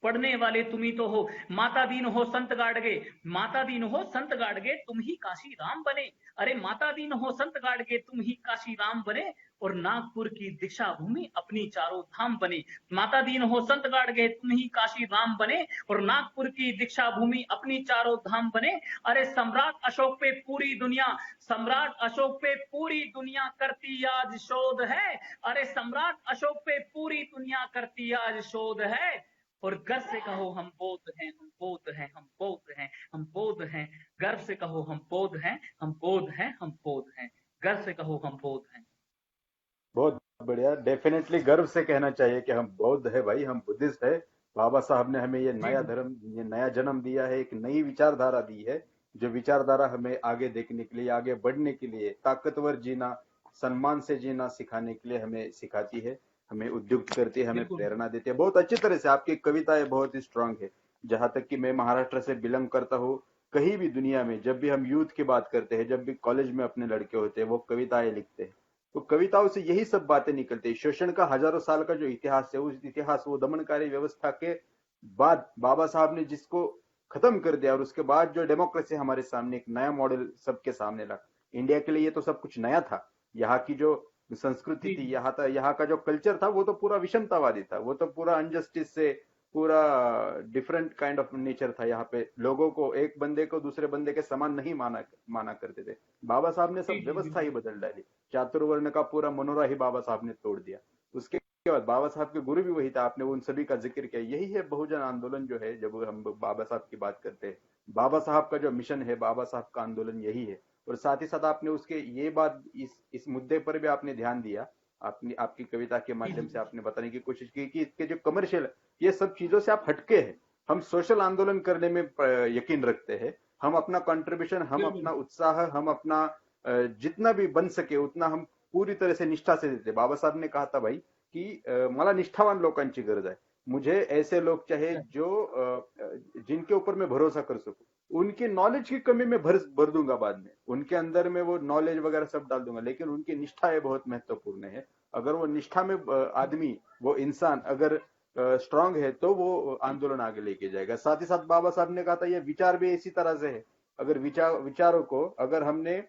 पढ़ने वाले तुम ही तो हो, माता दीन हो संत गाड़गे, माता दीन हो संत गाड़गे तुम ही काशी राम बने। अरे माता दीन हो संत गाड़गे तुम ही काशी राम बने, और नागपुर की दीक्षा भूमि अपनी चारों धाम बने। माता दीन हो संत गाड़गे तुम ही काशी राम बने, और नागपुर की दीक्षा भूमि अपनी चारों धाम बने। अरे सम्राट अशोक पे पूरी दुनिया, सम्राट अशोक पे पूरी दुनिया करती आज शोध है। अरे सम्राट अशोक पे पूरी दुनिया करती आज शोध है। और गर्व से कहो हम बौद्ध हैं, हम बौद्ध हैं, हम बौद्ध हैं, हम बौद्ध हैं। गर्व से कहो हम बौद्ध हैं, हम बौद्ध हैं, हम बौद्ध हैं। गर्व से कहो हम बौद्ध हैं। बहुत बढ़िया। डेफिनेटली गर्व से कहना चाहिए कि हम बौद्ध है भाई, हम बुद्धिस्ट है। बाबा साहब ने हमें ये जी नया धर्म, ये नया जन्म दिया है, एक नई विचारधारा दी है, जो विचारधारा हमें आगे देखने के लिए, आगे बढ़ने के लिए, ताकतवर जीना, सम्मान से जीना सिखाने के लिए हमें सिखाती है, हमें उद्युक्त करती है, हमें बिल्कुल। प्रेरणा देती है। बहुत अच्छी तरह से आपकी कविताएं बहुत ही स्ट्रांग है। जहां तक कि मैं महाराष्ट्र से बिलोंग करता हूँ, कहीं भी दुनिया में जब भी हम यूथ की बात करते हैं, जब भी कॉलेज में अपने लड़के होते हैं, वो कविताएं लिखते हैं, तो कविताओं से यही सब बातें निकलती है। शोषण का हजारों साल का जो इतिहास है, उस इतिहास, वो दमनकारी व्यवस्था के बाद बाबा साहब ने जिसको खत्म कर दिया, और उसके बाद जो डेमोक्रेसी हमारे सामने एक नया मॉडल सबके सामने ला। इंडिया के लिए ये तो सब कुछ नया था। यहाँ की जो संस्कृति जी थी, यहाँ का जो कल्चर था, वो तो पूरा विषमतावादी था, वो तो पूरा अनजस्टिस से, पूरा डिफरेंट काइंड ऑफ नेचर था। यहाँ पे लोगों को, एक बंदे को दूसरे बंदे के समान नहीं माना माना करते थे। बाबा साहब ने जी सब जी व्यवस्था ही बिल्कुल। बदल डाली। चातुर्वर्ण का पूरा मनोरा ही बाबा साहब ने तोड़ दिया। उसके बाद बाबा साहब के गुरु भी वही था, आपने उन सभी का जिक्र किया। यही है बहुजन आंदोलन जो है। जब हम बाबा साहब की बात करते हैं, बाबा साहब का जो मिशन है, बाबा साहब का आंदोलन यही है। और साथ ही साथ आपने उसके ये बात, इस मुद्दे पर भी आपने ध्यान दिया। आपने आपकी कविता के जी माध्यम जी से आपने बताने की कोशिश की कि इसके जो कमर्शियल, ये सब चीजों से आप हटके हैं। हम सोशल आंदोलन करने में यकीन रखते हैं। हम अपना कंट्रीब्यूशन, हम बिल्कुल। अपना उत्साह, हम अपना जितना भी बन सके उतना हम पूरी तरह से निष्ठा से देते। बाबा साहब ने कहा था भाई की मला निष्ठावान लोकांची गरज आहे। मुझे ऐसे लोग चाहे जो जिनके ऊपर मैं भरोसा कर सकूं। उनकी नॉलेज की कमी में भर दूंगा बाद में, उनके अंदर में वो नॉलेज वगैरह सब डाल दूंगा, लेकिन उनकी निष्ठा है बहुत महत्वपूर्ण है। अगर वो निष्ठा में आदमी, वो इंसान अगर स्ट्रांग है, तो वो आंदोलन आगे लेके जाएगा। साथ ही साथ बाबा साहब ने कहा था ये विचार भी इसी तरह से है। अगर विचारों को अगर हमने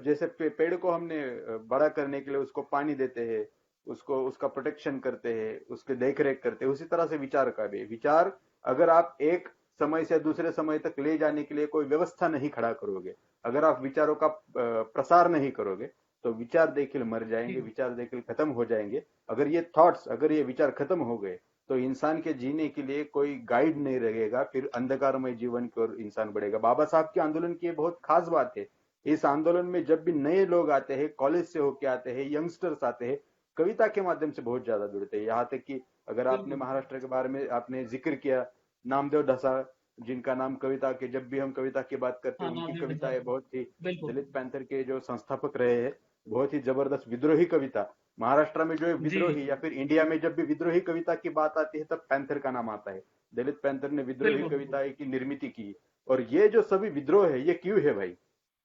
जैसे पेड़ को हमने बड़ा करने के लिए उसको पानी देते हैं, उसको उसका प्रोटेक्शन करते हैं, उसके देख रेख करते हैं, उसी तरह से विचार का भी। विचार अगर आप एक समय से दूसरे समय तक ले जाने के लिए कोई व्यवस्था नहीं खड़ा करोगे, अगर आप विचारों का प्रसार नहीं करोगे, तो विचार देखिल मर जाएंगे, जी विचार देखिल खत्म हो जाएंगे। अगर ये थॉट्स, अगर ये विचार खत्म हो गए, तो इंसान के जीने के लिए कोई गाइड नहीं रहेगा, फिर अंधकारमय जीवन की ओर इंसान बढ़ेगा। बाबा साहब के आंदोलन की बहुत खास बात है। इस आंदोलन में जब भी नए लोग आते हैं, कॉलेज से होके आते हैं, यंगस्टर्स आते हैं, कविता के माध्यम से बहुत ज्यादा जुड़ते हैं। यहाँ तक कि अगर आपने बिल्कुल। महाराष्ट्र के बारे में आपने जिक्र किया, नामदेव ढसा, जिनका नाम कविता के, जब भी हम कविता की बात करते हाँ हैं, उनकी नामदेव कविताएं प्रसाद। बहुत ही, बिल्कुल। दलित पैंथर के जो संस्थापक रहे हैं, बहुत ही जबरदस्त विद्रोही कविता। महाराष्ट्र में जो जी विद्रोही, या जी फिर इंडिया में जब भी विद्रोही कविता की बात आती है, तब पैंथर का नाम आता है। दलित पैंथर ने विद्रोही बिल्कुल। बिल्कुल कविताएं की निर्मित की। और ये जो सभी विद्रोह है, ये क्यों है भाई?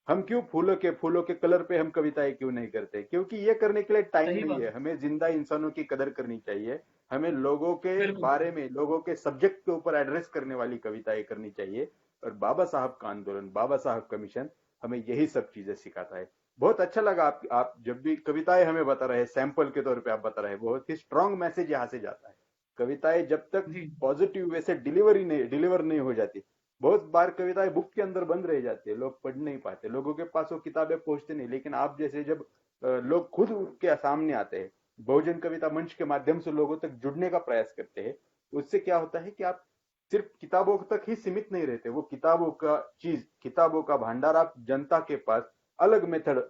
हम क्यों फूलों के कलर पे हम कविताएं क्यों नहीं करते? क्योंकि ये करने के लिए टाइम सही नहीं बात है। है। हमें जिंदा इंसानों की कदर करनी चाहिए। हमें लोगों के बिल्कुल बारे बिल्कुल। में, लोगों के सब्जेक्ट के ऊपर एड्रेस करने वाली कविताएं करनी चाहिए। और बाबा साहब का आंदोलन, बाबा साहब का मिशन हमें यही सब चीजें सिखाता है। बहुत अच्छा लगा आप जब भी कविताएं हमें बता रहे हैं, सैंपल के तौर पे आप बता रहे हैं, बहुत ही स्ट्रांग मैसेज यहाँ से जाता है। कविताएं जब तक जी पॉजिटिव वे से डिलीवर नहीं हो जाती, बहुत बार कविताएं बुक के अंदर बंद रह जाती है, लोग पढ़ नहीं पाते, लोगों के पास वो किताबें पहुंचते नहीं। लेकिन आप जैसे जब लोग खुद के सामने आते हैं, बहुजन कविता मंच के माध्यम से लोगों तक जुड़ने का प्रयास करते हैं, उससे क्या होता है कि आप सिर्फ किताबों तक ही सीमित नहीं रहते। वो किताबों का भंडार आप जनता के पास अलग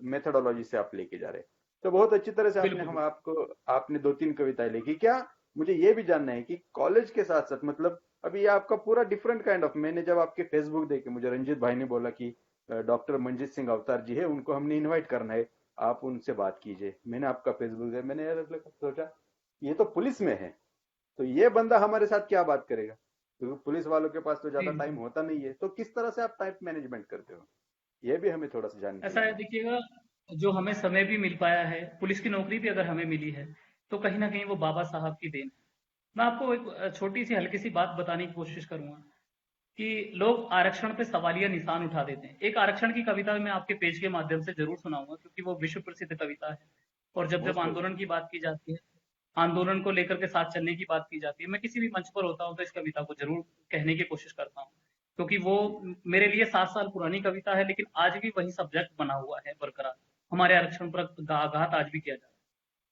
मेथडोलॉजी से आप लेके जा रहे हैं। तो बहुत अच्छी तरह से आपने बिल्कुल। हम बिल्कुल आपको आपने दो तीन कविताएं लिखी। क्या मुझे ये भी जानना है कि कॉलेज के साथ साथ, मतलब अभी ये आपका पूरा डिफरेंट काइंड ऑफ, मैंने जब आपके फेसबुक देखे, मुझे रंजीत भाई ने बोला कि डॉक्टर मंजीत सिंह अवतार जी है, उनको हमने इनवाइट करना है। आप उनसे बात कीजिए। मैंने आपका फेसबुक है, मैंने यार सोचा ये तो पुलिस में है, तो ये बंदा हमारे साथ क्या बात करेगा, क्योंकि पुलिस वालों के पास तो ज्यादा जी टाइम जी। होता नहीं है। तो किस तरह से आप टाइम मैनेजमेंट करते हो, ये भी हमें थोड़ा सा जानने को ऐसा है मिला। देखिएगा, जो हमें समय भी मिल पाया है, पुलिस की नौकरी भी अगर हमें मिली है, तो कहीं ना कहीं वो बाबा साहब की देन है। मैं आपको एक छोटी सी हल्की सी बात बताने की कोशिश करूंगा कि लोग आरक्षण पे सवालिया निशान उठा देते हैं। एक आरक्षण की कविता मैं आपके पेज के माध्यम से जरूर सुनाऊंगा, क्योंकि वो विश्व प्रसिद्ध कविता है। और जब जब मोस्ट आंदोलन वेलकम। की बात की जाती है, आंदोलन को लेकर के साथ चलने की बात की जाती है, मैं किसी भी मंच पर होता हूँ तो इस कविता को जरूर कहने की कोशिश करता हूँ, क्योंकि वो जी मेरे लिए 7 साल पुरानी कविता है, लेकिन आज भी वही सब्जेक्ट बना हुआ है बरकरार। हमारे आरक्षण पर आघात आज भी किया जा रहा है।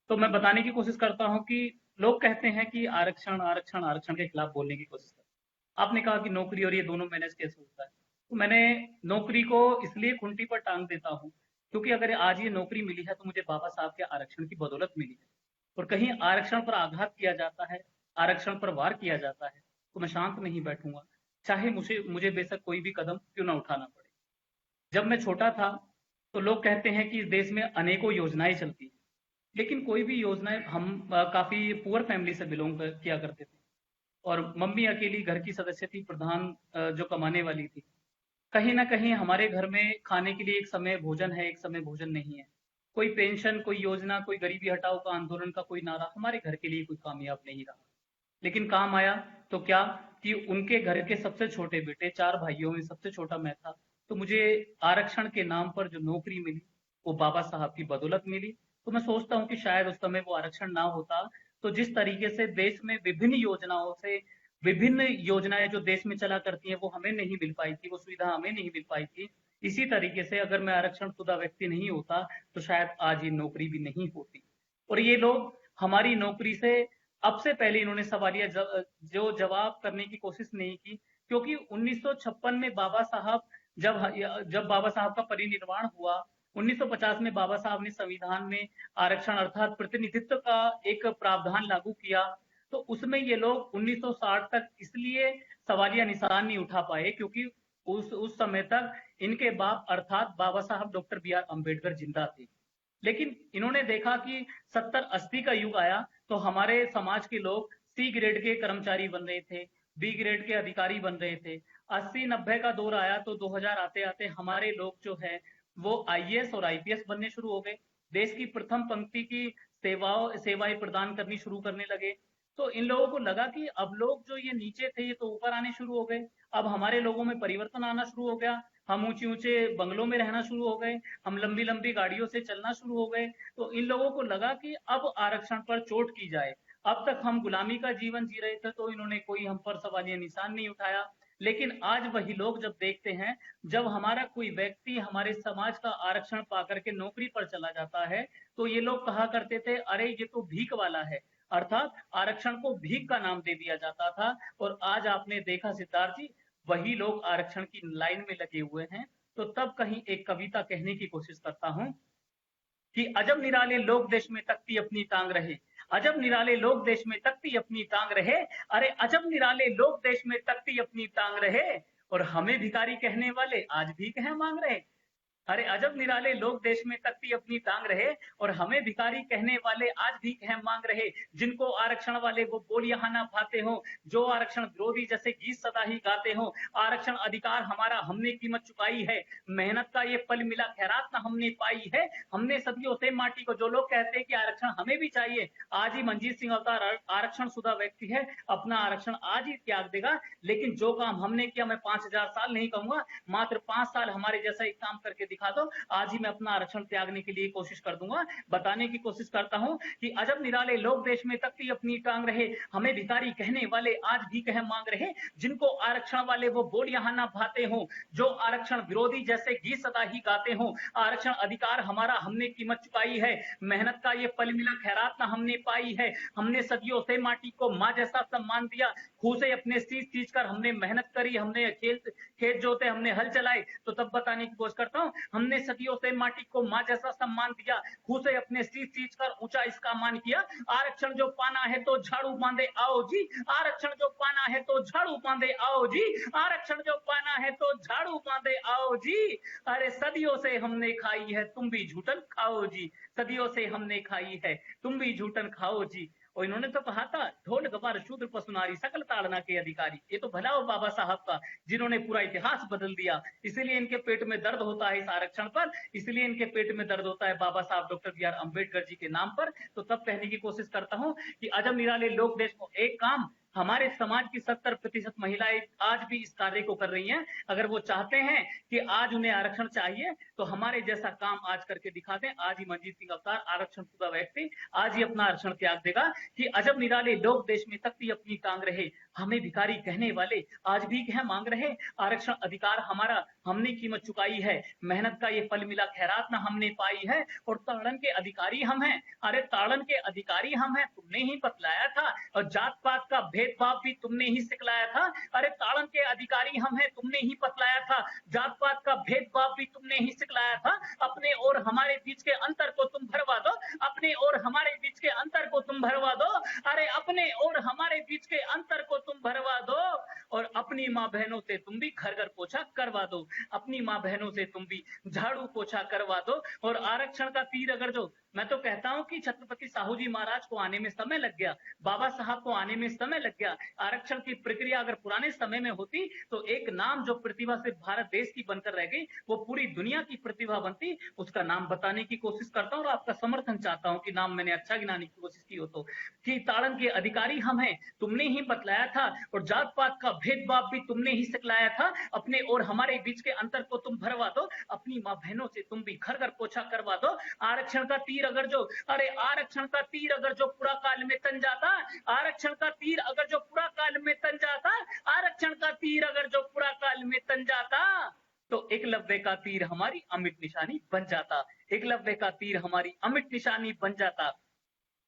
तो मैं बताने की कोशिश करता हूँ कि लोग कहते हैं कि आरक्षण आरक्षण आरक्षण के खिलाफ बोलने की कोशिश करते हैं। आपने कहा कि नौकरी और ये दोनों मैनेज कैसे होता है, तो मैंने नौकरी को इसलिए खूंटी पर टांग देता हूँ, क्योंकि अगर आज ये नौकरी मिली है तो मुझे बाबा साहब के आरक्षण की बदौलत मिली है। और कहीं आरक्षण पर आघात किया जाता है, आरक्षण पर वार किया जाता है, तो मैं शांत नहीं बैठूंगा, चाहे मुझे मुझे बेशक कोई भी कदम क्यों ना उठाना पड़े। जब मैं छोटा था तो लोग कहते हैं कि इस देश में अनेकों योजनाएं चलती हैं, लेकिन कोई भी योजनाएं हम काफी पुअर फैमिली से बिलोंग किया करते थे, और मम्मी अकेली घर की सदस्य थी, प्रधान जो कमाने वाली थी। कहीं ना कहीं हमारे घर में खाने के लिए एक समय भोजन है, एक समय भोजन नहीं है। कोई पेंशन, कोई योजना, कोई गरीबी हटाओ का आंदोलन का कोई नारा हमारे घर के लिए कोई कामयाब नहीं रहा। लेकिन काम आया तो क्या, कि उनके घर के सबसे छोटे बेटे, 4 भाइयों में सबसे छोटा मैं था, तो मुझे आरक्षण के नाम पर जो नौकरी मिली, वो बाबा साहब की बदौलत मिली। तो मैं सोचता हूँ कि शायद उस समय वो आरक्षण ना होता, तो जिस तरीके से देश में विभिन्न योजनाएं जो देश में चला करती हैं, वो हमें नहीं मिल पाई थी, वो सुविधा हमें नहीं मिल पाई थी। इसी तरीके से अगर मैं आरक्षण शुदा व्यक्ति नहीं होता, तो शायद आज ये नौकरी भी नहीं होती। और ये लोग हमारी नौकरी से अब से पहले इन्होंने सवालिया जो जवाब करने की कोशिश नहीं की, क्योंकि 1956 में बाबा साहब, जब जब बाबा साहब का परिनिर्वाण हुआ, 1950 में बाबा साहब ने संविधान में आरक्षण अर्थात प्रतिनिधित्व का एक प्रावधान लागू किया। तो उसमें ये लोग 1960 तक इसलिए सवालिया निशान नहीं उठा पाए, क्योंकि उस समय तक इनके बाप अर्थात बाबा साहब डॉक्टर बी आर अम्बेडकर जिंदा थे। लेकिन इन्होंने देखा कि 70-80 का युग आया, तो हमारे समाज के लोग सी ग्रेड के कर्मचारी बन रहे थे, बी ग्रेड के अधिकारी बन रहे थे। 80-90 का दौर आया तो 2000 आते आते हमारे लोग जो है वो आईएएस और आईपीएस बनने शुरू हो गए, देश की प्रथम पंक्ति की सेवाएं प्रदान करनी शुरू करने लगे। तो इन लोगों को लगा कि अब लोग जो ये नीचे थे ये तो ऊपर आने शुरू हो गए, अब हमारे लोगों में परिवर्तन आना शुरू हो गया, हम ऊंचे ऊंचे बंगलों में रहना शुरू हो गए, हम लंबी लंबी गाड़ियों से चलना शुरू हो गए। तो इन लोगों को लगा कि अब आरक्षण पर चोट की जाए। अब तक हम गुलामी का जीवन जी रहे थे, तो इन्होंने कोई हम पर सवालिया निशान नहीं उठाया। लेकिन आज वही लोग जब देखते हैं, जब हमारा कोई व्यक्ति हमारे समाज का आरक्षण पा करके नौकरी पर चला जाता है, तो ये लोग कहा करते थे, अरे ये तो भीख वाला है, अर्थात आरक्षण को भीख का नाम दे दिया जाता था। और आज आपने देखा सिद्धार्थ जी, वही लोग आरक्षण की लाइन में लगे हुए हैं। तो तब कहीं एक कविता कहने की कोशिश करता हूं कि अजब निराले लोग देश में तकती अपनी टांग रहे, अजब निराले लोग देश में तकती अपनी टांग रहे, अरे अजब निराले लोग देश में तकती अपनी टांग रहे, और हमें भिखारी कहने वाले आज भीख है मांग रहे। अरे अजब निराले लोग देश में तकती अपनी टांग रहे, और हमें भिखारी कहने वाले आज भी कह मांग रहे। जिनको आरक्षण वाले वो बोल यहाँ ना भाते हो, जो आरक्षण विरोधी जैसे गीत सदा ही गाते हो। आरक्षण अधिकार हमारा हमने कीमत चुकाई है, मेहनत का ये फल मिला खैरात ना हमने पाई है। हमने सदियों से माटी को, जो लोग कहते हैं कि आरक्षण हमें भी चाहिए, आज ही मनजीत सिंह अवतार आरक्षण शुदा व्यक्ति है, अपना आरक्षण आज ही त्याग देगा। लेकिन जो काम हमने किया, मैं 5000 साल नहीं कहूंगा, मात्र 5 साल हमारे जैसा एक काम करके दिखा दो, आज ही मैं अपना आरक्षण त्यागने के लिए कोशिश कर दूंगा। बताने की कोशिश करता हूं कि अजब निराले लोग देश में तकती अपनी टांग रहे, हमें भिखारी कहने वाले आज भी कह मांग रहे। जिनको आरक्षण वाले वो बोल यहाँ ना भाते हो, जो आरक्षण विरोधी जैसे गीत सदा ही गाते हो। आरक्षण अधिकार हमारा हमने कीमत चुकाई है, मेहनत का ये फल मिला खैरात ना हमने पाई है। हमने सदियों से माटी को माँ जैसा सम्मान दिया, खूह से अपने सींच सींच कर हमने मेहनत करी, हमने खेत जोते, हमने हल चलाए। तो तब बताने की कोशिश करता हूं हमने सदियों से माटी को माँ जैसा सम्मान दिया, घूसे अपने सींच कर ऊंचा इसका मान किया। आरक्षण जो पाना है तो झाड़ू बांधे आओ जी, आरक्षण जो पाना है तो झाड़ू बांधे आओ जी, आरक्षण जो पाना है तो झाड़ू बांधे आओ जी। अरे सदियों से हमने खाई है, तुम भी झूठन खाओ जी, सदियों से हमने खाई है, तुम भी झूठन खाओ जी। और इन्होंने तो कहा था, ढोल गवार शूद्र पसुनारी सकल ताड़ना के अधिकारी। ये तो भला हो बाबा साहब का, जिन्होंने पूरा इतिहास बदल दिया। इसीलिए इनके पेट में दर्द होता है इस आरक्षण पर, इसलिए इनके पेट में दर्द होता है बाबा साहब doctor B are Ambedkar ji के नाम पर। तो तब कहने की कोशिश करता हूं कि अजब निराले लोक देश को एक काम, हमारे समाज की 70% महिलाएं आज भी इस कार्य को कर रही हैं। अगर वो चाहते हैं कि आज उन्हें आरक्षण चाहिए तो हमारे जैसा काम आज करके दिखा दें। आज ही मंजीत सिंह अवतार आरक्षण शुदा व्यक्ति आज ही अपना आरक्षण त्याग देगा कि अजब निराले लोग देश में तख्ती अपनी टांग रहे, हमें भिखारी कहने वाले आज भी कह मांग रहे। आरक्षण अधिकार हमारा, हमने कीमत चुकाई है, मेहनत का ये फल मिला, खैरात ना हमने पाई है, और ताड़न के अधिकारी हम हैं। अरे ताड़न के अधिकारी हम हैं, तुमने ही बतलाया था। और जात पात का भेदभाव भी तुमने ही सिखलाया था। अरे ताड़न के अधिकारी हम हैं, तुमने ही बतलाया था। जात पात का भेदभाव भी तुमने ही सिखलाया था। अपने और हमारे बीच के अंतर को तुम भरवा दो, अपने और हमारे बीच के अंतर को तुम भरवा दो। अरे अपने और हमारे बीच के अंतर को तुम भरवा दो, और अपनी माँ बहनों से तुम भी घर घर पोछा करवा दो, अपनी माँ बहनों से तुम भी झाड़ू पोछा करवा दो। और आरक्षण का तीर अगर जो, मैं तो कहता हूं कि छत्रपति साहू जी महाराज को आने में समय लग गया, बाबा साहब को आने में समय लग गया। आरक्षण की प्रक्रिया अगर पुराने समय में होती तो एक नाम जो प्रतिभा सिर्फ भारत देश की बनकर रह गई, वो पूरी दुनिया की प्रतिभा बनती। उसका नाम बताने की कोशिश करता हूं और आपका समर्थन चाहता हूं कि नाम मैंने अच्छा गिनाने की कोशिश की हो तो, कि ताड़न के अधिकारी हम हैं, तुमने ही बतलाया था। और जात पात का भेदभाव भी तुमने ही सिखलाया था। अपने और हमारे बीच के अंतर को तुम भरवा दो, अपनी माँ बहनों से तुम भी घर घर पोछा करवा दो। आरक्षण का तीर अगर जो, अरे आरक्षण का तीर अगर जो पूरा काल में तन जाता, आरक्षण का तीर अगर जो पूरा काल में तन जाता, आरक्षण का तीर अगर जो पूरा काल में तन जाता, तो एकलव्य का तीर हमारी अमिट निशानी बन जाता, एकलव्य का तीर हमारी अमिट निशानी बन जाता।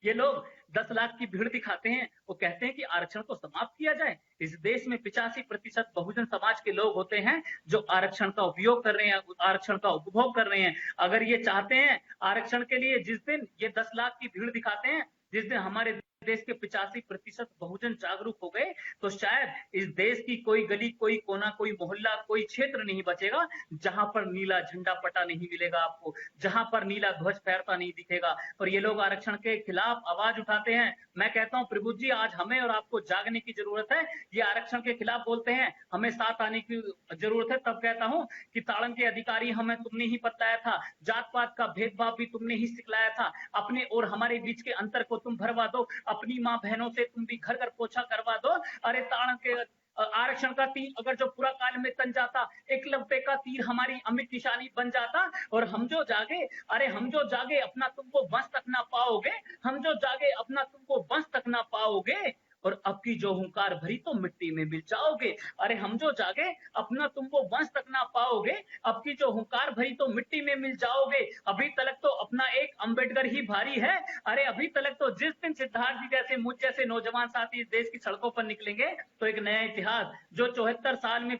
ये लोग 10 लाख की भीड़ दिखाते हैं, वो कहते हैं कि आरक्षण को समाप्त किया जाए। इस देश में 85% बहुजन समाज के लोग होते हैं जो आरक्षण का उपयोग कर रहे हैं, आरक्षण का उपभोग कर रहे हैं। अगर ये चाहते हैं आरक्षण के लिए, जिस दिन ये 10 लाख की भीड़ दिखाते हैं, जिस दिन हमारे देश के 85% बहुजन जागरूक हो गए, तो शायद इस देश की कोई गली, कोई कोना, कोई मोहल्ला, कोई क्षेत्र नहीं बचेगा जहां पर नीला झंडा पटा नहीं मिलेगा आपको, जहां पर नीला ध्वज फहरता नहीं दिखेगा। और ये लोग आरक्षण के खिलाफ आवाज उठाते हैं। मैं कहता हूं प्रभु जी, आज हमें और आपको जागने की जरूरत है। ये आरक्षण के खिलाफ बोलते हैं, हमें साथ आने की जरूरत है। तब कहता हूं कि ताड़न के अधिकारी हमें तुमने ही बतलाया था, जात पात का भेदभाव भी तुमने ही सिखलाया था। अपने और हमारे बीच के अंतर को तुम भरवा दो, अपनी माँ बहनों से तुम भी घर घर पोछा करवा दो। अरे ताड़न के आरक्षण का तीर अगर जो पूरा काल में तन जाता, एकलव्य का तीर हमारी अमिट निशानी बन जाता। और हम जो जागे, अरे हम जो जागे अपना तुमको बस तक ना पाओगे, हम जो जागे अपना तुमको बस तक ना पाओगे। और अब की जो हुंकार भरी तो मिट्टी में मिल जाओगे। अरे हम जो जागे अपना तुमको वंश तक ना पाओगे, अब की जो हुंकार भरी तो मिट्टी में मिल जाओगे। अभी तक तो अपना एक अंबेडकर ही भारी है। अरे अभी तक तो जिस दिन सिद्धार्थ जी जैसे, मुझ जैसे नौजवान साथी इस देश की सड़कों पर निकलेंगे तो एक नया इतिहास जो 74 साल में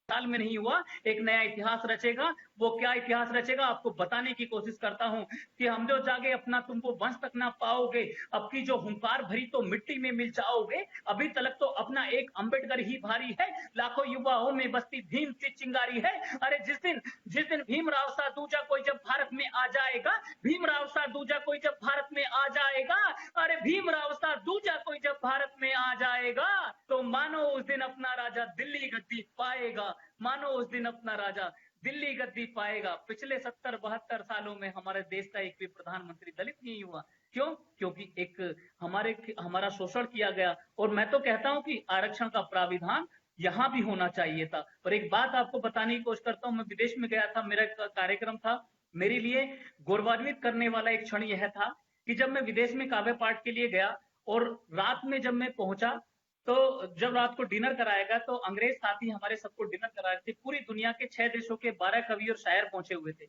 साल में नहीं हुआ, एक नया इतिहास रचेगा। वो क्या इतिहास रचेगा आपको बताने की कोशिश करता हूं कि हम जो जागे अपना तुमको वंश तक ना पाओगे, अब की जो हुंकार भरी तो मिट्टी में मिल जाओगे। अभी तक तो अपना एक अंबेडकर ही भारी है, लाखों युवाओं में बसती भीम की चिंगारी है। अरे जिस दिन भीमराव सा दूजा कोई जब भारत में आ जाएगा, भीमराव सा दूजा कोई जब भारत में आ जाएगा, अरे भीमराव सा दूजा कोई जब भारत में आ जाएगा, तो मानो उस दिन अपना राजा दिल्ली गद्दी पाएगा, मानो उस दिन अपना राजा दिल्ली गद्दी पाएगा। पिछले 70-72 सालों में हमारे देश का एक भी प्रधानमंत्री दलित नहीं हुआ। क्यों? क्योंकि एक हमारा शोषण किया गया। और मैं तो कहता हूं कि आरक्षण का प्राविधान यहां भी होना चाहिए था। और एक बात आपको बताने की कोशिश करता हूं, मैं विदेश में गया था, मेरा कार्यक्रम था। मेरे लिए गौरवान्वित करने वाला एक क्षण यह था कि जब मैं विदेश में काव्य पाठ के लिए गया और रात में जब मैं पहुंचा, तो जब रात को डिनर कराया गया तो अंग्रेज साथी हमारे सबको डिनर करा रहे थे। पूरी दुनिया के 6 देशों के 12 कवि और शायर पहुंचे हुए थे।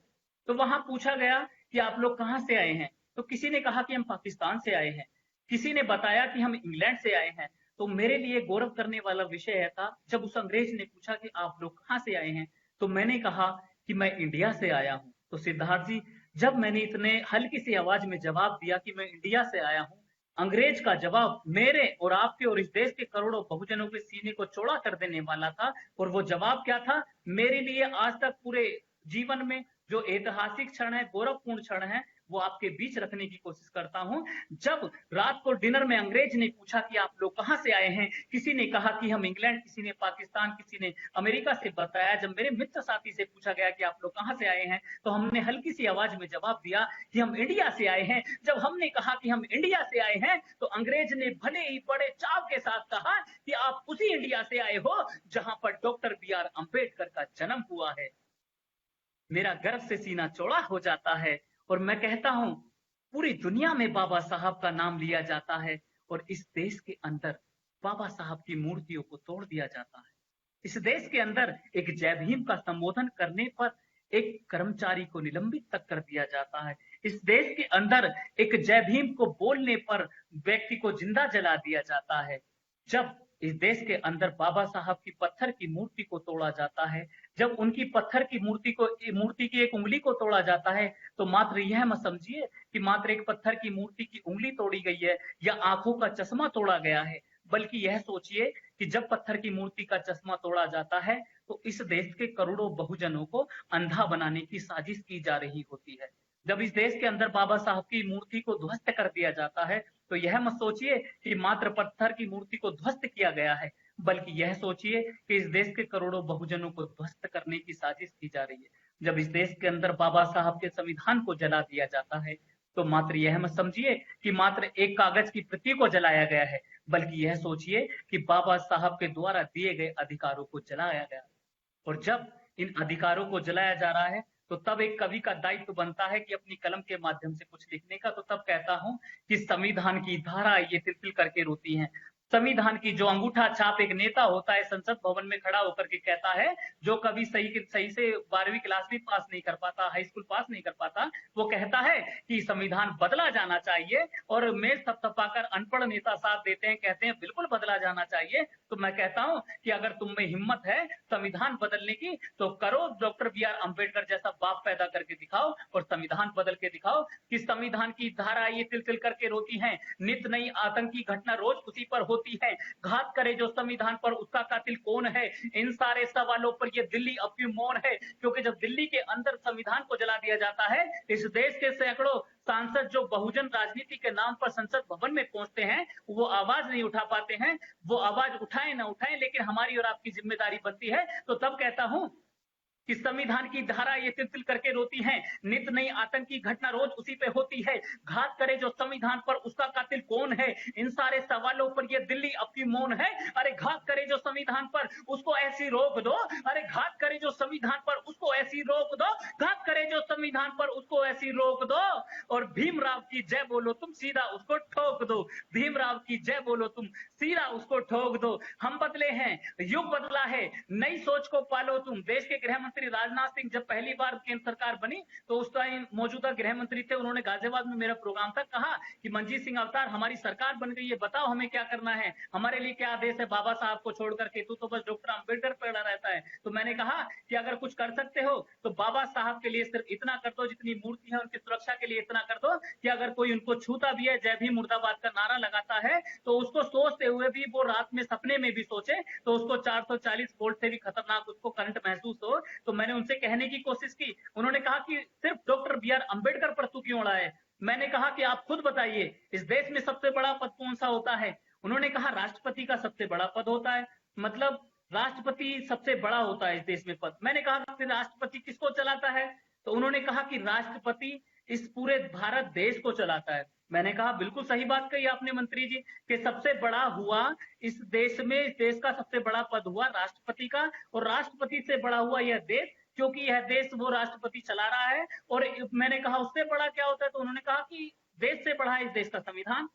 तो वहां पूछा गया कि आप लोग कहां से आए हैं, तो किसी ने कहा कि हम पाकिस्तान से आए हैं, किसी ने बताया कि हम इंग्लैंड से आए हैं। तो मेरे लिए गौरव करने वाला विषय यह था, जब उस अंग्रेज ने पूछा कि आप लोग कहां से आए हैं, तो मैंने कहा कि मैं इंडिया से आया हूं। तो सिद्धार्थ जी, जब मैंने इतने हल्की सी आवाज में जवाब दिया कि मैं इंडिया से आया हूं, अंग्रेज का जवाब मेरे और आपके और इस देश के करोड़ों बहुजनों के सीने को चौड़ा कर देने वाला था। और वो जवाब क्या था? मेरे लिए आज तक पूरे जीवन में जो ऐतिहासिक क्षण है, गौरवपूर्ण क्षण है, वो आपके बीच रखने की कोशिश करता हूं। जब रात को डिनर में अंग्रेज ने पूछा कि आप लोग कहां से आए हैं, किसी ने कहा कि हम इंग्लैंड, किसी ने पाकिस्तान, किसी ने अमेरिका से बताया। जब मेरे मित्र साथी से पूछा गया कि आप लोग कहां से आए हैं, तो हमने हल्की सी आवाज में जवाब दिया कि हम इंडिया से आए हैं। जब हमने कहा कि हम इंडिया से आए हैं, तो अंग्रेज ने भले ही बड़े चाव के साथ कहा कि आप उसी इंडिया से आए हो जहां पर डॉक्टर बी.आर. अम्बेडकर का जन्म हुआ है। मेरा गर्व से सीना चौड़ा हो जाता है और मैं कहता हूं, पूरी दुनिया में बाबा साहब का नाम लिया जाता है और इस देश के अंदर बाबा साहब की मूर्तियों को तोड़ दिया जाता है। इस देश के अंदर एक जय भीम का संबोधन करने पर एक कर्मचारी को निलंबित तक कर दिया जाता है। इस देश के अंदर एक जय भीम को बोलने पर व्यक्ति को जिंदा जला दिया जाता है। जब इस देश के अंदर बाबा साहब की पत्थर की मूर्ति को तोड़ा जाता है, जब उनकी पत्थर की मूर्ति की एक उंगली को तोड़ा जाता है, तो मात्र यह मत समझिए कि मात्र एक पत्थर की मूर्ति की उंगली तोड़ी गई है या आंखों का चश्मा तोड़ा गया है, बल्कि यह सोचिए कि जब पत्थर की मूर्ति का चश्मा तोड़ा जाता है, तो इस देश के करोड़ों बहुजनों को अंधा बनाने की साजिश की जा रही होती है। जब इस देश के अंदर बाबा साहब की मूर्ति को ध्वस्त कर दिया जाता है, तो यह मत सोचिए कि मात्र पत्थर की मूर्ति को ध्वस्त किया गया है, बल्कि यह सोचिए कि इस देश के करोड़ों बहुजनों को ध्वस्त करने की साजिश की जा रही है। जब इस देश के अंदर बाबा साहब के संविधान को जला दिया जाता है, तो मात्र यह मत समझिए कि मात्र एक कागज की प्रति को जलाया गया है, बल्कि यह सोचिए कि बाबा साहब के द्वारा दिए गए अधिकारों को जलाया गया। और जब इन अधिकारों को जलाया जा रहा है, तो तब एक कवि का दायित्व बनता है कि अपनी कलम के माध्यम से कुछ लिखने का। तो तब कहता हूं कि संविधान की धारा ये तिल-तिल करके रोती हैं। संविधान की जो अंगूठा छाप एक नेता होता है, संसद भवन में खड़ा होकर के कहता है, जो कभी सही से 12वीं क्लास भी पास नहीं कर पाता, हाई स्कूल पास नहीं कर पाता, वो कहता है कि संविधान बदला जाना चाहिए। और मेज थपथपाकर अनपढ़ नेता साथ देते हैं, कहते हैं बिल्कुल बदला जाना चाहिए। तो मैं कहता हूं कि अगर तुम में हिम्मत है संविधान बदलने की, तो करो, डॉक्टर बी.आर. अम्बेडकर जैसा बाप पैदा करके दिखाओ और संविधान बदल के दिखाओ कि संविधान की धारा ये तिल-तिल करके रोती हैं। नित नई आतंकी घटना रोज उसी पर होती है। घात करे जो संविधान पर, उसका कातिल कौन है? इन सारे सवालों पर ये दिल्ली अब भी मौन है, क्योंकि जब दिल्ली के अंदर संविधान को जला दिया जाता है, इस देश के सैकड़ों सांसद जो बहुजन राजनीति के नाम पर संसद भवन में पहुंचते हैं, वो आवाज नहीं उठा पाते हैं। वो आवाज उठाएं ना उठाएं, लेकिन हमारी और आपकी जिम्मेदारी बनती है। तो तब कहता हूं कि संविधान की धारा ये तिल-तिल करके रोती है। नित नई आतंकी घटना रोज उसी पे होती है। घात करे जो संविधान पर, उसका कातिल कौन है? इन सारे सवालों पर ये दिल्ली अब भी मौन है। अरे घात करे जो संविधान पर, उसको ऐसी रोक दो। अरे घात करे जो संविधान पर, उसको ऐसी रोक दो। घात करे जो संविधान पर, उसको ऐसी रोक दो। और भीमराव की जय बोलो तुम, सीधा उसको ठोक दो। भीमराव की जय बोलो तुम, सीधा उसको ठोक दो। हम बदले हैं, युग बदला है, नई सोच को पालो तुम। देश के गृह मंत्री राजनाथ सिंह जब पहली बार केंद्र सरकार बनी, तो उस टाइम मौजूदा गृह मंत्री थे, उन्होंने गाजियाबाद में मेरा प्रोग्राम था, कहा कि मनजीत सिंह अवतार हमारी सरकार बन गई है, बताओ हमें क्या करना है, हमारे लिए क्या आदेश है बाबा साहब को छोड़ करके, तू तो बस डॉक्टर अम्बेडकर पे अड़ा रहता है। तो मैंने कहा कि अगर कुछ कर सकते हो तो बाबा साहब के लिए सिर्फ इतना कर दो, जितनी मूर्ति है उनकी सुरक्षा के लिए इतना कर दो कि अगर कोई उनको छूता भी है, जय भीम मुर्दाबाद का नारा लगाता है, तो उसको सोचते हुए भी वो रात में सपने में भी सोचे, तो उसको 440 वोल्ट से भी खतरनाक उसको करंट महसूस हो। तो मैंने उनसे कहने की कोशिश की, उन्होंने कहा कि सिर्फ डॉक्टर बी.आर. अम्बेडकर पर तू क्यों अड़ा है? मैंने कहा कि आप खुद बताइए, इस देश में सबसे बड़ा पद कौन सा होता है? उन्होंने कहा राष्ट्रपति का सबसे बड़ा पद होता है। मतलब राष्ट्रपति सबसे बड़ा होता है इस देश में पद। मैंने कहा फिर राष्ट्रपति किसको चलाता है? तो उन्होंने कहा कि राष्ट्रपति इस पूरे भारत देश को चलाता है। मैंने कहा बिल्कुल सही बात कही आपने मंत्री जी, कि सबसे बड़ा हुआ इस देश में, इस देश का सबसे बड़ा पद हुआ राष्ट्रपति का, और राष्ट्रपति से बड़ा हुआ यह देश, क्योंकि यह देश वो राष्ट्रपति चला रहा है। और मैंने कहा उससे बड़ा क्या होता है? तो उन्होंने कहा कि देश से बड़ा है इस देश का संविधान।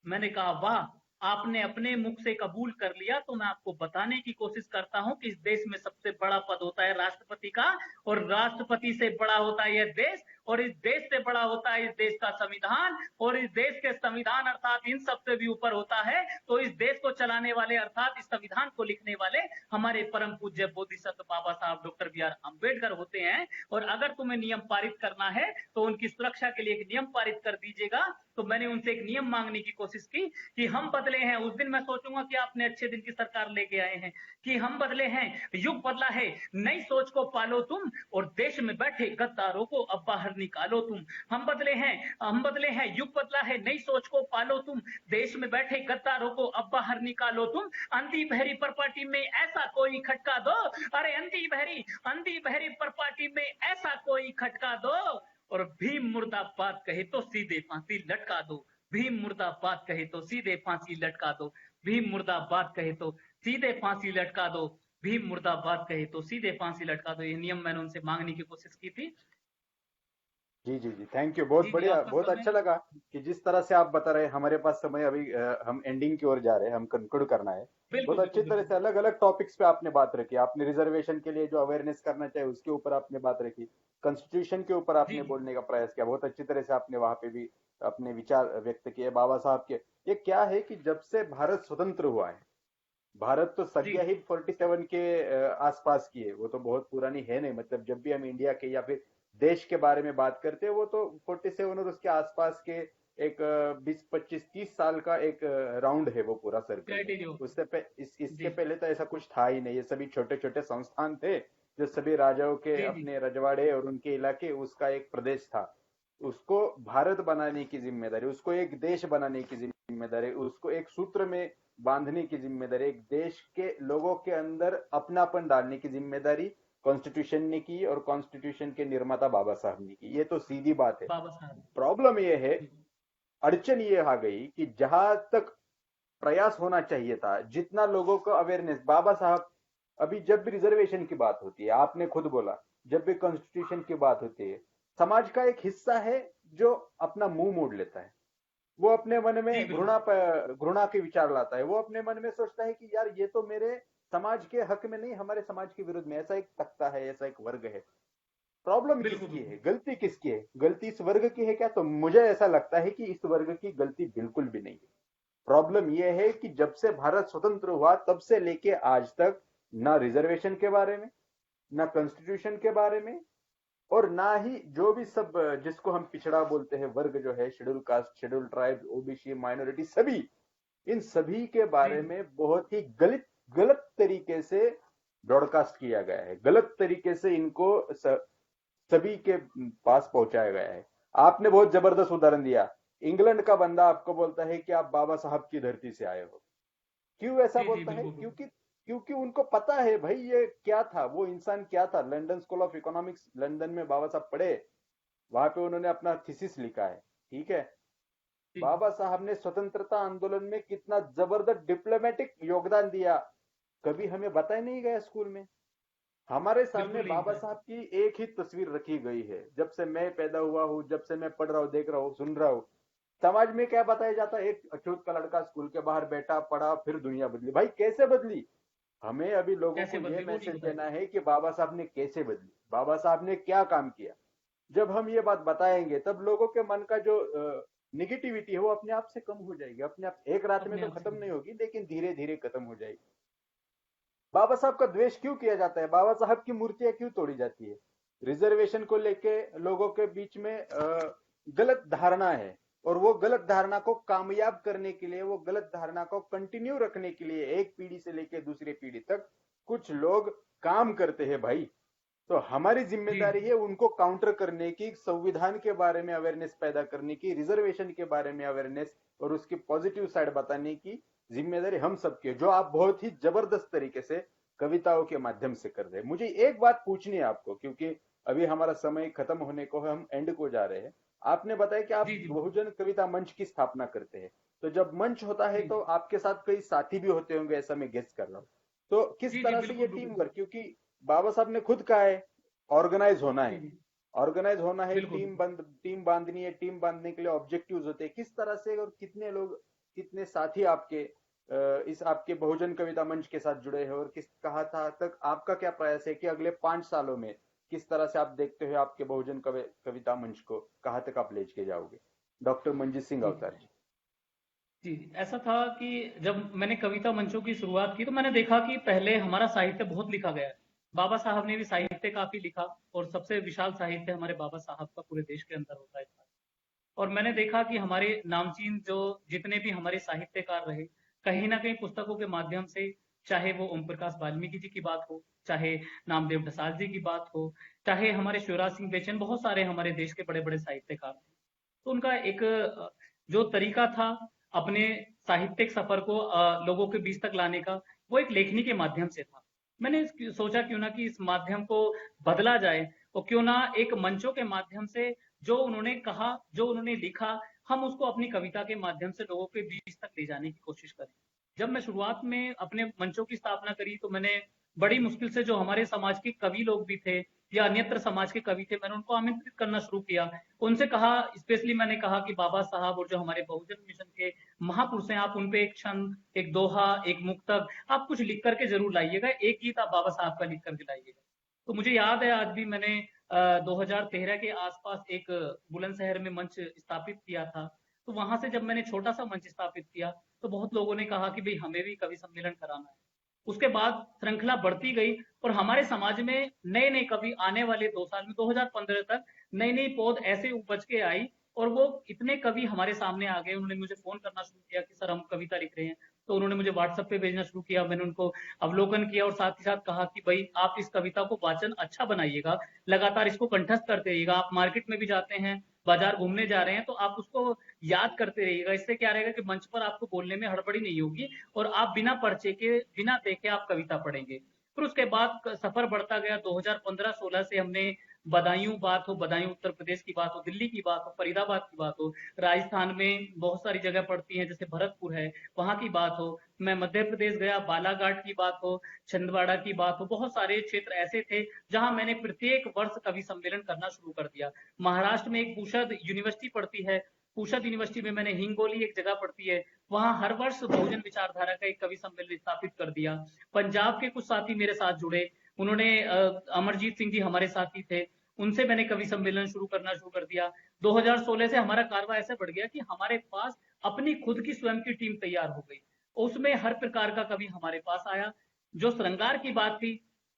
मैंने कहा वाह, आपने अपने मुख से कबूल कर लिया, तो मैं आपको बताने की कोशिश करता हूं कि इस देश में सबसे बड़ा पद होता है राष्ट्रपति का, और राष्ट्रपति से बड़ा होता है यह देश, और इस देश से बड़ा होता है इस देश का संविधान, और इस देश के संविधान अर्थात इन सबसे भी ऊपर होता है। तो इस देश को चलाने वाले अर्थात इस संविधान को लिखने वाले हमारे परम पूज्य बोधिसत्व बाबा साहब डॉक्टर बी आर अम्बेडकर होते हैं। और अगर तुम्हें नियम पारित करना है तो उनकी सुरक्षा के लिए एक नियम पारित कर दीजिएगा। तो मैंने उनसे एक नियम मांगने की कोशिश की कि हम बदले हैं। उस दिन मैं सोचूंगा कि आपने अच्छे दिन की सरकार लेके आए हैं, कि हम बदले हैं, युग बदला है, नई सोच को पालो तुम और देश में बैठे गद्दारों को अब बाहर निकालो तुम। हम बदले हैं, युग बदला है, नई सोच को पालो तुम, देश में बैठे गद्दारों को अब बाहर निकालो तुम। अंधी बहरी प्रॉपर्टी में ऐसा कोई खटका दो, अरे अंधी बहरी प्रॉपर्टी में ऐसा कोई खटका दो, और भीम मुर्दाबाद कहे तो सीधे फांसी लटका दो। भीम मुर्दाबाद कहे तो सीधे फांसी लटका दो। भीम मुर्दाबाद कहे तो सीधे फांसी लटका दो। भीम मुर्दाबाद कहे तो सीधे फांसी लटका दो। ये नियम मैंने उनसे मांगने की कोशिश की थी। जी जी जी, थैंक यू, बहुत बढ़िया, आपका बहुत समय। अच्छा लगा कि जिस तरह से आप बता रहे हैं। हमारे पास समय अभी हम एंडिंग की ओर जा रहे हैं, हम कंक्लूड करना है। बहुत बिल्कुल अच्छी बिल्कुल तरह बिल्कुल से अलग अलग टॉपिक्स पे आपने बात रखी। आपने रिजर्वेशन के लिए जो अवेयरनेस करना चाहिए उसके ऊपर आपने बात रखी, कॉन्स्टिट्यूशन के ऊपर जी आपने जी बोलने का प्रयास किया। बहुत अच्छी तरह से आपने वहां पे भी अपने विचार व्यक्त किए बाबा साहब के। ये क्या है कि जब से भारत स्वतंत्र हुआ है, भारत तो जी संज्ञा ही 47 के आसपास की है, वो तो बहुत पुरानी है नहीं। मतलब जब भी हम इंडिया के या फिर देश के बारे में बात करते हैं वो तो 47 और उसके आसपास के एक 20 25 30 साल का एक राउंड है वो पूरा सर्कल है। क्राइटेरिया। इसके जी पहले तो ऐसा कुछ था ही नहीं। ये सभी छोटे छोटे संस्थान थे जो सभी राजाओं के जी जी अपने रजवाड़े और उनके इलाके उसका एक प्रदेश था। उसको भारत बनाने की जिम्मेदारी, उसको एक देश बनाने की जिम्मेदारी, उसको एक सूत्र में बांधने की जिम्मेदारी, एक देश के लोगों के अंदर अपनापन डालने की जिम्मेदारी कॉन्स्टिट्यूशन ने की और कॉन्स्टिट्यूशन के निर्माता बाबा साहब ने की। ये तो सीधी बात है। बाबा साहब। प्रॉब्लम ये है, जी अड़चन ये आ गई कि जहां तक प्रयास होना चाहिए था, जितना लोगों को अवेयरनेस बाबा साहब, अभी जब भी रिजर्वेशन की बात होती है, आपने खुद बोला, जब भी कॉन्स्टिट्यूशन की बात होती है, समाज का एक हिस्सा है जो अपना मुंह मोड़ लेता है। वो अपने मन जी में बिल्कुल घृणा के विचार लाता है। वो अपने मन में सोचता है कि यार ये तो मेरे समाज के हक में नहीं, हमारे समाज के विरुद्ध में। ऐसा एक तख्ता है, ऐसा एक वर्ग है। प्रॉब्लम बिल्कुल किसकी बिल्कुल। है, गलती किसकी है? गलती इस वर्ग की है क्या? तो मुझे ऐसा लगता है कि इस वर्ग की गलती बिल्कुल भी नहीं है। प्रॉब्लम यह है कि जब से भारत स्वतंत्र हुआ तब से लेके आज तक ना रिजर्वेशन के बारे में, ना कॉन्स्टिट्यूशन के बारे में, और ना ही जो भी सब जिसको हम पिछड़ा बोलते हैं वर्ग जो है, schedule caste, schedule tribe, OBC, minority, सभी, इन सभी के जी बारे जी में बहुत ही गलत गलत तरीके से ब्रॉडकास्ट किया गया है। गलत तरीके से इनको सभी के पास पहुंचाया गया है। आपने बहुत जबरदस्त उदाहरण दिया। इंग्लैंड का बंदा आपको बोलता है कि आप बाबा साहब की धरती से आए हो। क्यों ऐसा जी जी बोलता है? बिल्कुल बिल्कुल। क्योंकि उनको पता है भाई ये क्या था, वो इंसान क्या था। London school of economics London में बाबा साहब पढ़े, वहां पे उन्होंने अपना थीसिस लिखा है, ठीक है। जी बाबा साहब ने स्वतंत्रता आंदोलन में कितना जबरदस्त डिप्लोमेटिक योगदान दिया, कभी हमें बताया नहीं गया स्कूल में। हमारे सामने बिल्कुल नहीं बाबा बताया। साहब की एक ही तस्वीर रखी गई है। जब से मैं पैदा हुआ हूँ, जब से मैं पढ़ रहा हूँ, देख रहा हूँ, सुन रहा हूँ, समाज में क्या बताया जाता है? एक अछूत का लड़का स्कूल के बाहर बैठा, पढ़ा, फिर दुनिया बदली। भाई कैसे बदली? हमें अभी लोगों को कैसे यह बदली वो नहीं मैसेज बताया। देना है कि बाबा साहब ने कैसे बदली, बाबा साहब ने क्या काम किया। जब हम ये बात बताएंगे तब लोगों के मन का जो निगेटिविटी है वो अपने आप से कम हो जाएगी। अपने आप, एक रात में अपने तो आप से खत्म नहीं बदली। होगी लेकिन धीरे धीरे खत्म हो जाएगी। बाबा साहब का द्वेष क्यों किया जाता है? बाबा साहब की मूर्तियां क्यों तोड़ी जाती है? रिजर्वेशन को लेके लोगों के बीच में गलत धारणा है, और वो गलत धारणा को कामयाब करने के लिए, वो गलत धारणा को कंटिन्यू रखने के लिए एक पीढ़ी से लेके दूसरी पीढ़ी तक कुछ लोग काम करते हैं भाई। तो हमारी जी जिम्मेदारी है उनको काउंटर करने की, संविधान के बारे में अवेयरनेस पैदा करने की, रिजर्वेशन के बारे में अवेयरनेस और उसकी पॉजिटिव साइड बताने की जिम्मेदारी हम सबकी है, जो आप बहुत ही जबरदस्त तरीके से कविताओं के माध्यम से कर रहे हैं। मुझे एक बात पूछनी है आपको, क्योंकि अभी हमारा समय खत्म होने को है, हम एंड को जा रहे हैं। आपने बताया कि आप जी जी बिल्कुल। बहुजन कविता मंच की स्थापना करते हैं। तो जब मंच होता है जी तो आपके साथ कई साथी भी होते होंगे, ऐसा मैं गेस कर रहा हूँ। तो किस जी जी तरह से ये बिल्कुल टीम बिल्कुल। वर्क, क्योंकि बाबा साहब ने खुद कहा है ऑर्गेनाइज होना जी है, जी ऑर्गेनाइज होना है, बिल्कुल बिल्कुल। टीम बांधनी है। टीम बांधने के लिए ऑब्जेक्टिव्स होते हैं। किस तरह से और कितने लोग, कितने साथी आपके इस आपके बहुजन कविता मंच के साथ जुड़े हैं, और किस कहा था तक आपका क्या प्रयास है कि अगले 5 सालों में किस तरह से आप देखते हो आपके बहुजन कविता मंच को कहाँ तक आप ले के जाओगे? डॉक्टर मंजीत सिंह जी अवतार जी। जी, ऐसा था कि जब मैंने कविता मंचों की शुरुआत की तो मैंने देखा कि पहले हमारा साहित्य बहुत लिखा गया है। बाबा साहब ने भी साहित्य काफ़ी लिखा और सबसे विशाल साहित्य हमारे बाबा साहब का पूरे देश के अंदर होता है। और मैंने देखा कि हमारे नामचीन जो जितने भी हमारे साहित्यकार रहे, कहीं न कहीं पुस्तकों के माध्यम से, चाहे वो ओम प्रकाश वाल्मीकि जी की बात हो, चाहे नामदेव ढसाल जी की बात हो, चाहे हमारे शिवराज सिंह बेचैन, बहुत सारे हमारे देश के बड़े-बड़े साहित्यकार थे। तो उनका एक जो तरीका था अपने साहित्यिक सफर को लोगों के बीच तक लाने का, वो एक लेखनी के माध्यम से था। मैंने सोचा क्यों ना कि इस माध्यम को बदला जाए और क्यों ना एक मंचों के माध्यम से जो उन्होंने कहा, जो उन्होंने लिखा, हम उसको अपनी कविता के माध्यम से लोगों के बीच तक ले जाने की कोशिश करें। जब मैं शुरुआत में अपने मंचों की स्थापना करी तो मैंने बड़ी मुश्किल से जो हमारे समाज के कवि लोग भी थे या अन्यत्र समाज के कवि थे, मैंने उनको आमंत्रित करना शुरू किया। उनसे कहा, स्पेशली मैंने कहा कि बाबा साहब और जो हमारे बहुजन मिशन के महापुरुष हैं, आप उन पे एक छंद, एक दोहा, एक मुक्तक, आप कुछ लिख करके जरूर लाइएगा, एक गीत आप बाबा साहब का लिख करके लाइएगा। तो मुझे याद है आज भी मैंने 2013 के आसपास एक बुलंदशहर में मंच स्थापित किया था। तो वहां से जब मैंने छोटा सा मंच स्थापित किया तो बहुत लोगों ने कहा कि भाई हमें भी कवि सम्मेलन कराना है। उसके बाद श्रृंखला बढ़ती गई और हमारे समाज में नए नए कवि आने वाले 2 साल में 2015 तक नई नई पौध ऐसे उपज के आई और वो इतने कवि हमारे सामने आ गए। उन्होंने मुझे फोन करना शुरू किया कि सर हम कविता लिख रहे हैं, तो उन्होंने मुझे व्हाट्सएप पे भेजना शुरू किया। मैंने उनको अवलोकन किया और साथ ही साथ कहा कि भाई आप इस कविता को वाचन अच्छा बनाइएगा, लगातार इसको कंठस्थ करते रहिएगा। आप मार्केट में भी जाते हैं, बाजार घूमने जा रहे हैं, तो आप उसको याद करते रहिएगा। इससे क्या रहेगा कि मंच पर आपको बोलने में हड़बड़ी नहीं होगी और आप बिना पर्चे के, बिना देखे आप कविता पढ़ेंगे। फिर उसके बाद सफर बढ़ता गया। 2015-16 से हमने बदायूं बात हो, बदायूं उत्तर प्रदेश की बात हो, दिल्ली की बात हो, फरीदाबाद की बात हो, राजस्थान में बहुत सारी जगह पड़ती हैं जैसे भरतपुर है, वहां की बात हो, मैं मध्य प्रदेश गया, बालाघाट की बात हो, छिंदवाड़ा की बात हो, बहुत सारे क्षेत्र ऐसे थे जहां मैंने प्रत्येक वर्ष कवि सम्मेलन करना शुरू कर दिया। महाराष्ट्र में एक पूषद यूनिवर्सिटी पड़ती है, पूषद यूनिवर्सिटी में मैंने हिंगोली एक जगह पड़ती है, वहां हर वर्ष बहुजन विचारधारा का एक कवि सम्मेलन स्थापित कर दिया। पंजाब के कुछ साथी मेरे साथ जुड़े, उन्होंने अमरजीत सिंह जी हमारे साथी थे, उनसे मैंने कवि सम्मेलन शुरू करना शुरू कर दिया। 2016 से हमारा कारवा ऐसे बढ़ गया कि हमारे पास अपनी खुद की स्वयं की टीम तैयार हो गई। उसमें हर प्रकार का कवि हमारे पास आया। जो श्रृंगार की बात थी,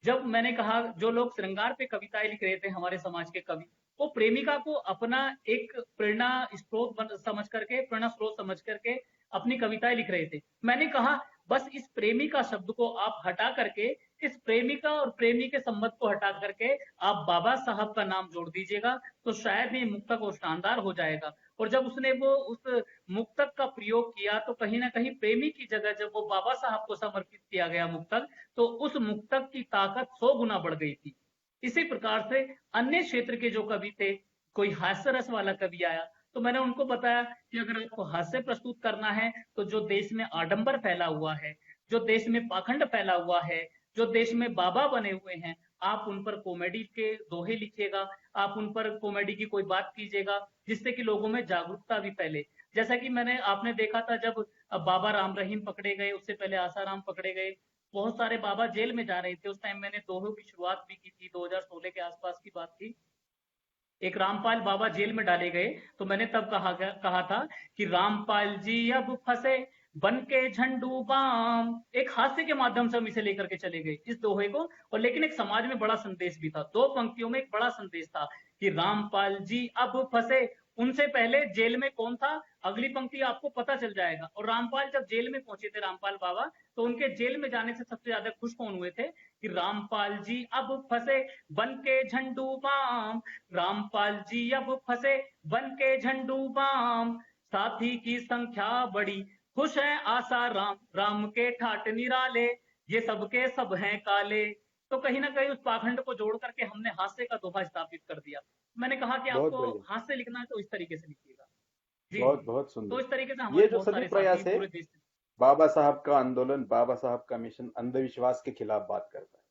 जब मैंने कहा जो लोग श्रृंगार पे कविताएं लिख रहे थे हमारे समाज के कवि, वो प्रेमिका को अपना एक प्रेरणा स्रोत समझ करके, प्रेरणा स्रोत समझ करके अपनी कविताएं लिख रहे थे। मैंने कहा बस इस प्रेमिका शब्द को आप हटा करके, इस प्रेमिका और प्रेमी के संबंध को हटा करके आप बाबा साहब का नाम जोड़ दीजिएगा, तो शायद ये मुक्तक और शानदार हो जाएगा। और जब उसने वो उस मुक्तक का प्रयोग किया तो कहीं ना कहीं प्रेमी की जगह जब वो बाबा साहब को समर्पित किया गया मुक्तक, तो उस मुक्तक की ताकत 100 गुना बढ़ गई थी। इसी प्रकार से अन्य क्षेत्र के जो कवि थे, कोई हास्य रस वाला कवि आया, तो मैंने उनको बताया कि अगर आपको हास्य प्रस्तुत करना है तो जो देश में आडंबर फैला हुआ है, जो देश में पाखंड फैला हुआ है, जो देश में बाबा बने हुए हैं, आप उन पर कॉमेडी के दोहे लिखिएगा, आप उन पर कॉमेडी की कोई बात कीजिएगा जिससे कि लोगों में जागरूकता भी फैले। जैसा कि आपने देखा था जब बाबा राम रहीम पकड़े गए, उससे पहले आसाराम पकड़े गए, बहुत सारे बाबा जेल में जा रहे थे। उस टाइम मैंने दोहों की शुरुआत भी की थी, 2016 के आसपास की बात थी। एक रामपाल बाबा जेल में डाले गए, तो मैंने तब कहा था कि रामपाल जी अब फंसे बन के झंडू बाम। एक हास्य के माध्यम से हम इसे लेकर के चले गए इस दोहे को, और लेकिन एक समाज में बड़ा संदेश भी था। 2 पंक्तियों में एक बड़ा संदेश था कि रामपाल जी अब फंसे। उनसे पहले जेल में कौन था, अगली पंक्ति आपको पता चल जाएगा। और रामपाल जब जेल में पहुंचे थे, रामपाल बाबा, तो उनके जेल में जाने से सबसे ज्यादा खुश कौन हुए थे कि रामपाल जी अब फंसे बन के झंडू बाम, रामपाल जी अब फंसे बन के झंडू बाम, साथी की संख्या बड़ी खुश है आसा राम, राम के ठाट निराले, ये सबके सब हैं काले। तो कहीं ना कहीं उस पाखंड को जोड़ करके हमने हास्य का दोहा स्थापित कर दिया। मैंने कहा कि बहुत आपको बढ़िया। हास्य लिखना है तो इस तरीके से लिखिएगा। जी बहुत जी। बहुत तो सुंदर। इस तरीके से ये हमारे जो बहुत सभी सारे साथी प्रयास है, पूरे देश से। बाबा साहब का आंदोलन, बाबा साहब का मिशन अंधविश्वास के खिलाफ बात करता है।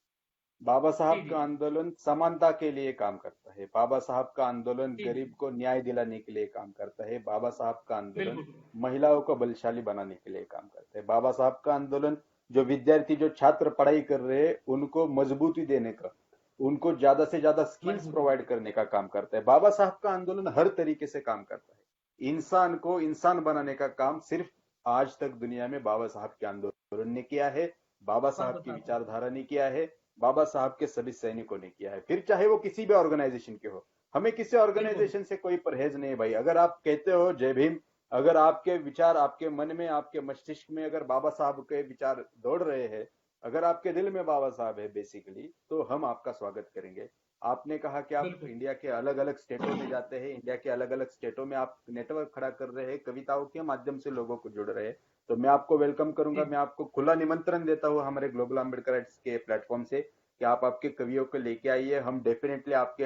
बाबा जी साहब जी का आंदोलन समानता के लिए काम करता है। बाबा साहब का आंदोलन जी जी। गरीब को न्याय दिलाने के लिए काम करता है। बाबा साहब का आंदोलन बिल्कुल। महिलाओं को बलशाली बनाने के लिए काम करता है। बाबा साहब का आंदोलन जो विद्यार्थी, जो छात्र पढ़ाई कर रहे हैं, उनको मजबूती देने का, उनको ज्यादा से ज्यादा स्किल्स मजबूत। प्रोवाइड करने का काम करता है। बाबा साहब का आंदोलन हर तरीके से काम करता है। इंसान को इंसान बनाने का काम सिर्फ आज तक दुनिया में बाबा साहब के आंदोलन ने किया है, बाबा बात साहब की बता रहा हूँ। विचारधारा ने किया है, बाबा साहब के सभी सैनिकों ने किया है, फिर चाहे वो किसी भी ऑर्गेनाइजेशन के हो। हमें किसी बिल्कुल ऑर्गेनाइजेशन से कोई परहेज नहीं है भाई। अगर आप कहते हो जय भीम, अगर आपके विचार आपके मन में आपके मस्तिष्क में अगर बाबा साहब के विचार दौड़ रहे हैं, अगर आपके दिल में बाबा साहब है बेसिकली, तो हम आपका स्वागत करेंगे। आपने कहा कि आप बिल्कुल। इंडिया के अलग अलग स्टेटों में जाते हैं, इंडिया के अलग अलग स्टेटों में आप नेटवर्क खड़ा कर रहे हैं, कविताओं के माध्यम से लोगों को जुड़ रहे हैं। तो मैं आपको वेलकम करूंगा, जी मैं आपको खुला निमंत्रण देता हूँ हमारे ग्लोबल अम्बेडकराइट्स के प्लेटफॉर्म से कि आप आपके कवियों को लेके आइए। हम डेफिनेटली आपके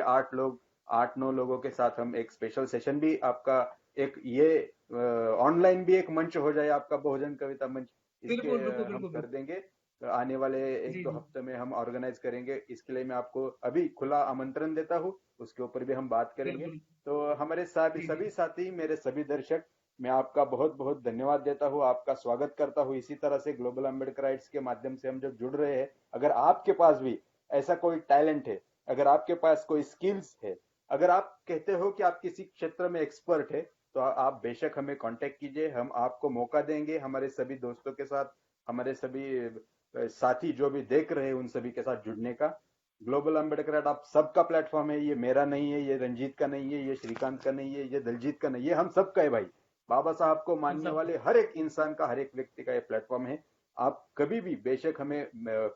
8-9 लोगों के साथ हम एक स्पेशल सेशन भी आपका, एक ये ऑनलाइन भी एक मंच हो जाए आपका, बहुजन कविता मंच, इसके बिल्कुल बिल्कुल हम बिल्कुल कर बिल्कुल। देंगे। आने वाले एक जी दो जी हफ्ते में हम ऑर्गेनाइज करेंगे, इसके लिए मैं आपको अभी खुला आमंत्रण देता हूँ, उसके ऊपर भी हम बात करेंगे। बिल्कुल। तो हमारे सभी जी जी सभी साथी, मेरे सभी दर्शक, मैं आपका बहुत बहुत धन्यवाद देता हूँ, आपका स्वागत करता हूँ। इसी तरह से ग्लोबल अम्बेडकराइट्स के माध्यम से हम जब जुड़ रहे हैं, अगर आपके पास भी ऐसा कोई टैलेंट है, अगर आपके पास कोई स्किल्स है, अगर आप कहते हो कि आप किसी क्षेत्र में एक्सपर्ट है, तो आप बेशक हमें कांटेक्ट कीजिए। हम आपको मौका देंगे हमारे सभी दोस्तों के साथ, हमारे सभी साथी जो भी देख रहे हैं उन सभी के साथ जुड़ने का। ग्लोबल अम्बेडकर आप सबका प्लेटफॉर्म है, ये मेरा नहीं है, ये रंजीत का नहीं है, ये श्रीकांत का नहीं है, ये दलजीत का नहीं है, हम सबका है भाई। बाबा साहब को हम मानने सब वाले हर एक इंसान का, हर एक व्यक्ति का ये प्लेटफॉर्म है। आप कभी भी बेशक हमें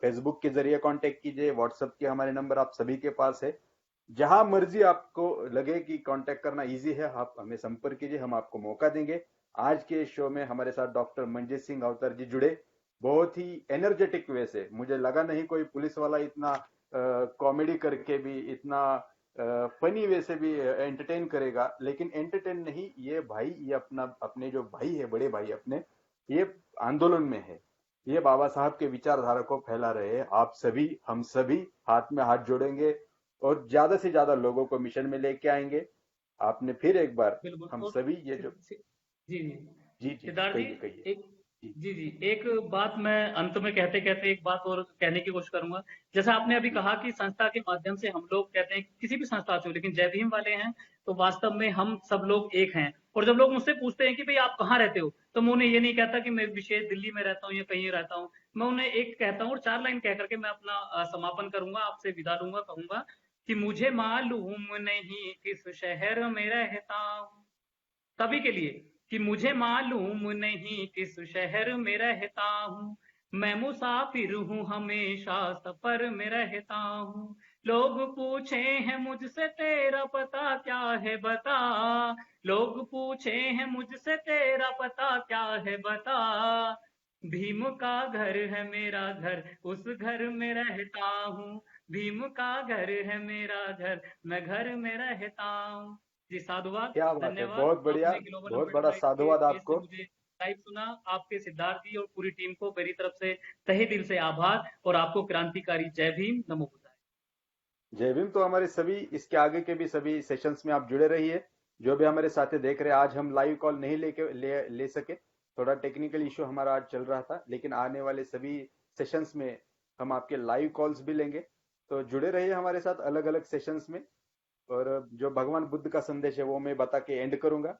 फेसबुक के जरिए कांटेक्ट कीजिए, व्हाट्सएप के हमारे नंबर आप सभी के पास है। जहां मर्जी आपको लगे कि कांटेक्ट करना इजी है, आप हमें संपर्क कीजिए, हम आपको मौका देंगे। आज के शो में हमारे साथ डॉक्टर मंजीत सिंह अवतार जी जुड़े, बहुत ही एनर्जेटिक वे से। मुझे लगा नहीं कोई पुलिस वाला इतना कॉमेडी करके भी, इतना फनी वे से भी एंटरटेन करेगा, लेकिन एंटरटेन नहीं, ये भाई, ये अपना, अपने जो भाई है, बड़े भाई अपने, ये आंदोलन में है, ये बाबा साहब के विचारधारा को फैला रहे हैं। आप सभी, हम सभी हाथ में हाथ जोड़ेंगे और ज्यादा से ज्यादा लोगों को मिशन में लेके आएंगे। आपने फिर एक बार, बिल्कुल। हम और सभी ये जो, जी जी जी जी जी, सिद्धार्थ जी, कहिए कहिए। एक जी जी जी एक बात मैं अंत में कहते कहते एक बात और कहने की कोशिश करूंगा। जैसा आपने अभी जी कहा कि संस्था के माध्यम से हम लोग कहते हैं किसी भी संस्था से हो, लेकिन जय भीम वाले हैं तो वास्तव में हम सब लोग एक हैं। और जब लोग मुझसे पूछते हैं कि भाई आप कहाँ रहते हो, तो मैं उन्हें ये नहीं कहता कि मैं विशेष दिल्ली में रहता हूँ या कहीं रहता हूँ। मैं उन्हें एक कहता हूँ और 4 लाइन कह करके मैं अपना समापन करूंगा, आपसे विदा लूंगा। कहूंगा कि मुझे मालूम नहीं किस शहर में रहता हूँ, सभी के लिए, कि मुझे मालूम नहीं किस शहर में रहता हूँ, मैं मुसाफिर हूँ हमेशा सफर में रहता हूँ। लोग पूछे हैं मुझसे तेरा पता क्या है बता, लोग पूछे हैं मुझसे तेरा पता क्या है बता, भीम का घर है मेरा घर उस घर में रहता हूँ, भीम का घर है मेरा घर मैं घर में रहता हूँ। जी साधुवाद। क्या बात है, धन्यवाद। बहुत बढ़िया, आपने ग्लोबल बहुत अम्बेडकर बड़ा राइट्स के साधुवाद पेज से आपको। मुझे लाइव सुना। आपके सिद्धार्थ जी और पूरी टीम को मेरी तरफ से तहे दिल से आभार, और आपको क्रांतिकारी जय भीम, नमो बुद्धाय। जय भीम। तो हमारे सभी, इसके आगे के भी सभी सेशंस में आप जुड़े रहिए। जो भी हमारे साथी देख रहे हैं, आज हम लाइव कॉल नहीं ले सके, थोड़ा टेक्निकल इशू हमारा आज चल रहा था, लेकिन आने वाले सभी सेशंस में हम आपके लाइव कॉल्स भी लेंगे। तो जुड़े रहिए हमारे साथ अलग अलग सेशंस में। और जो भगवान बुद्ध का संदेश है वो मैं बता के एंड करूंगा।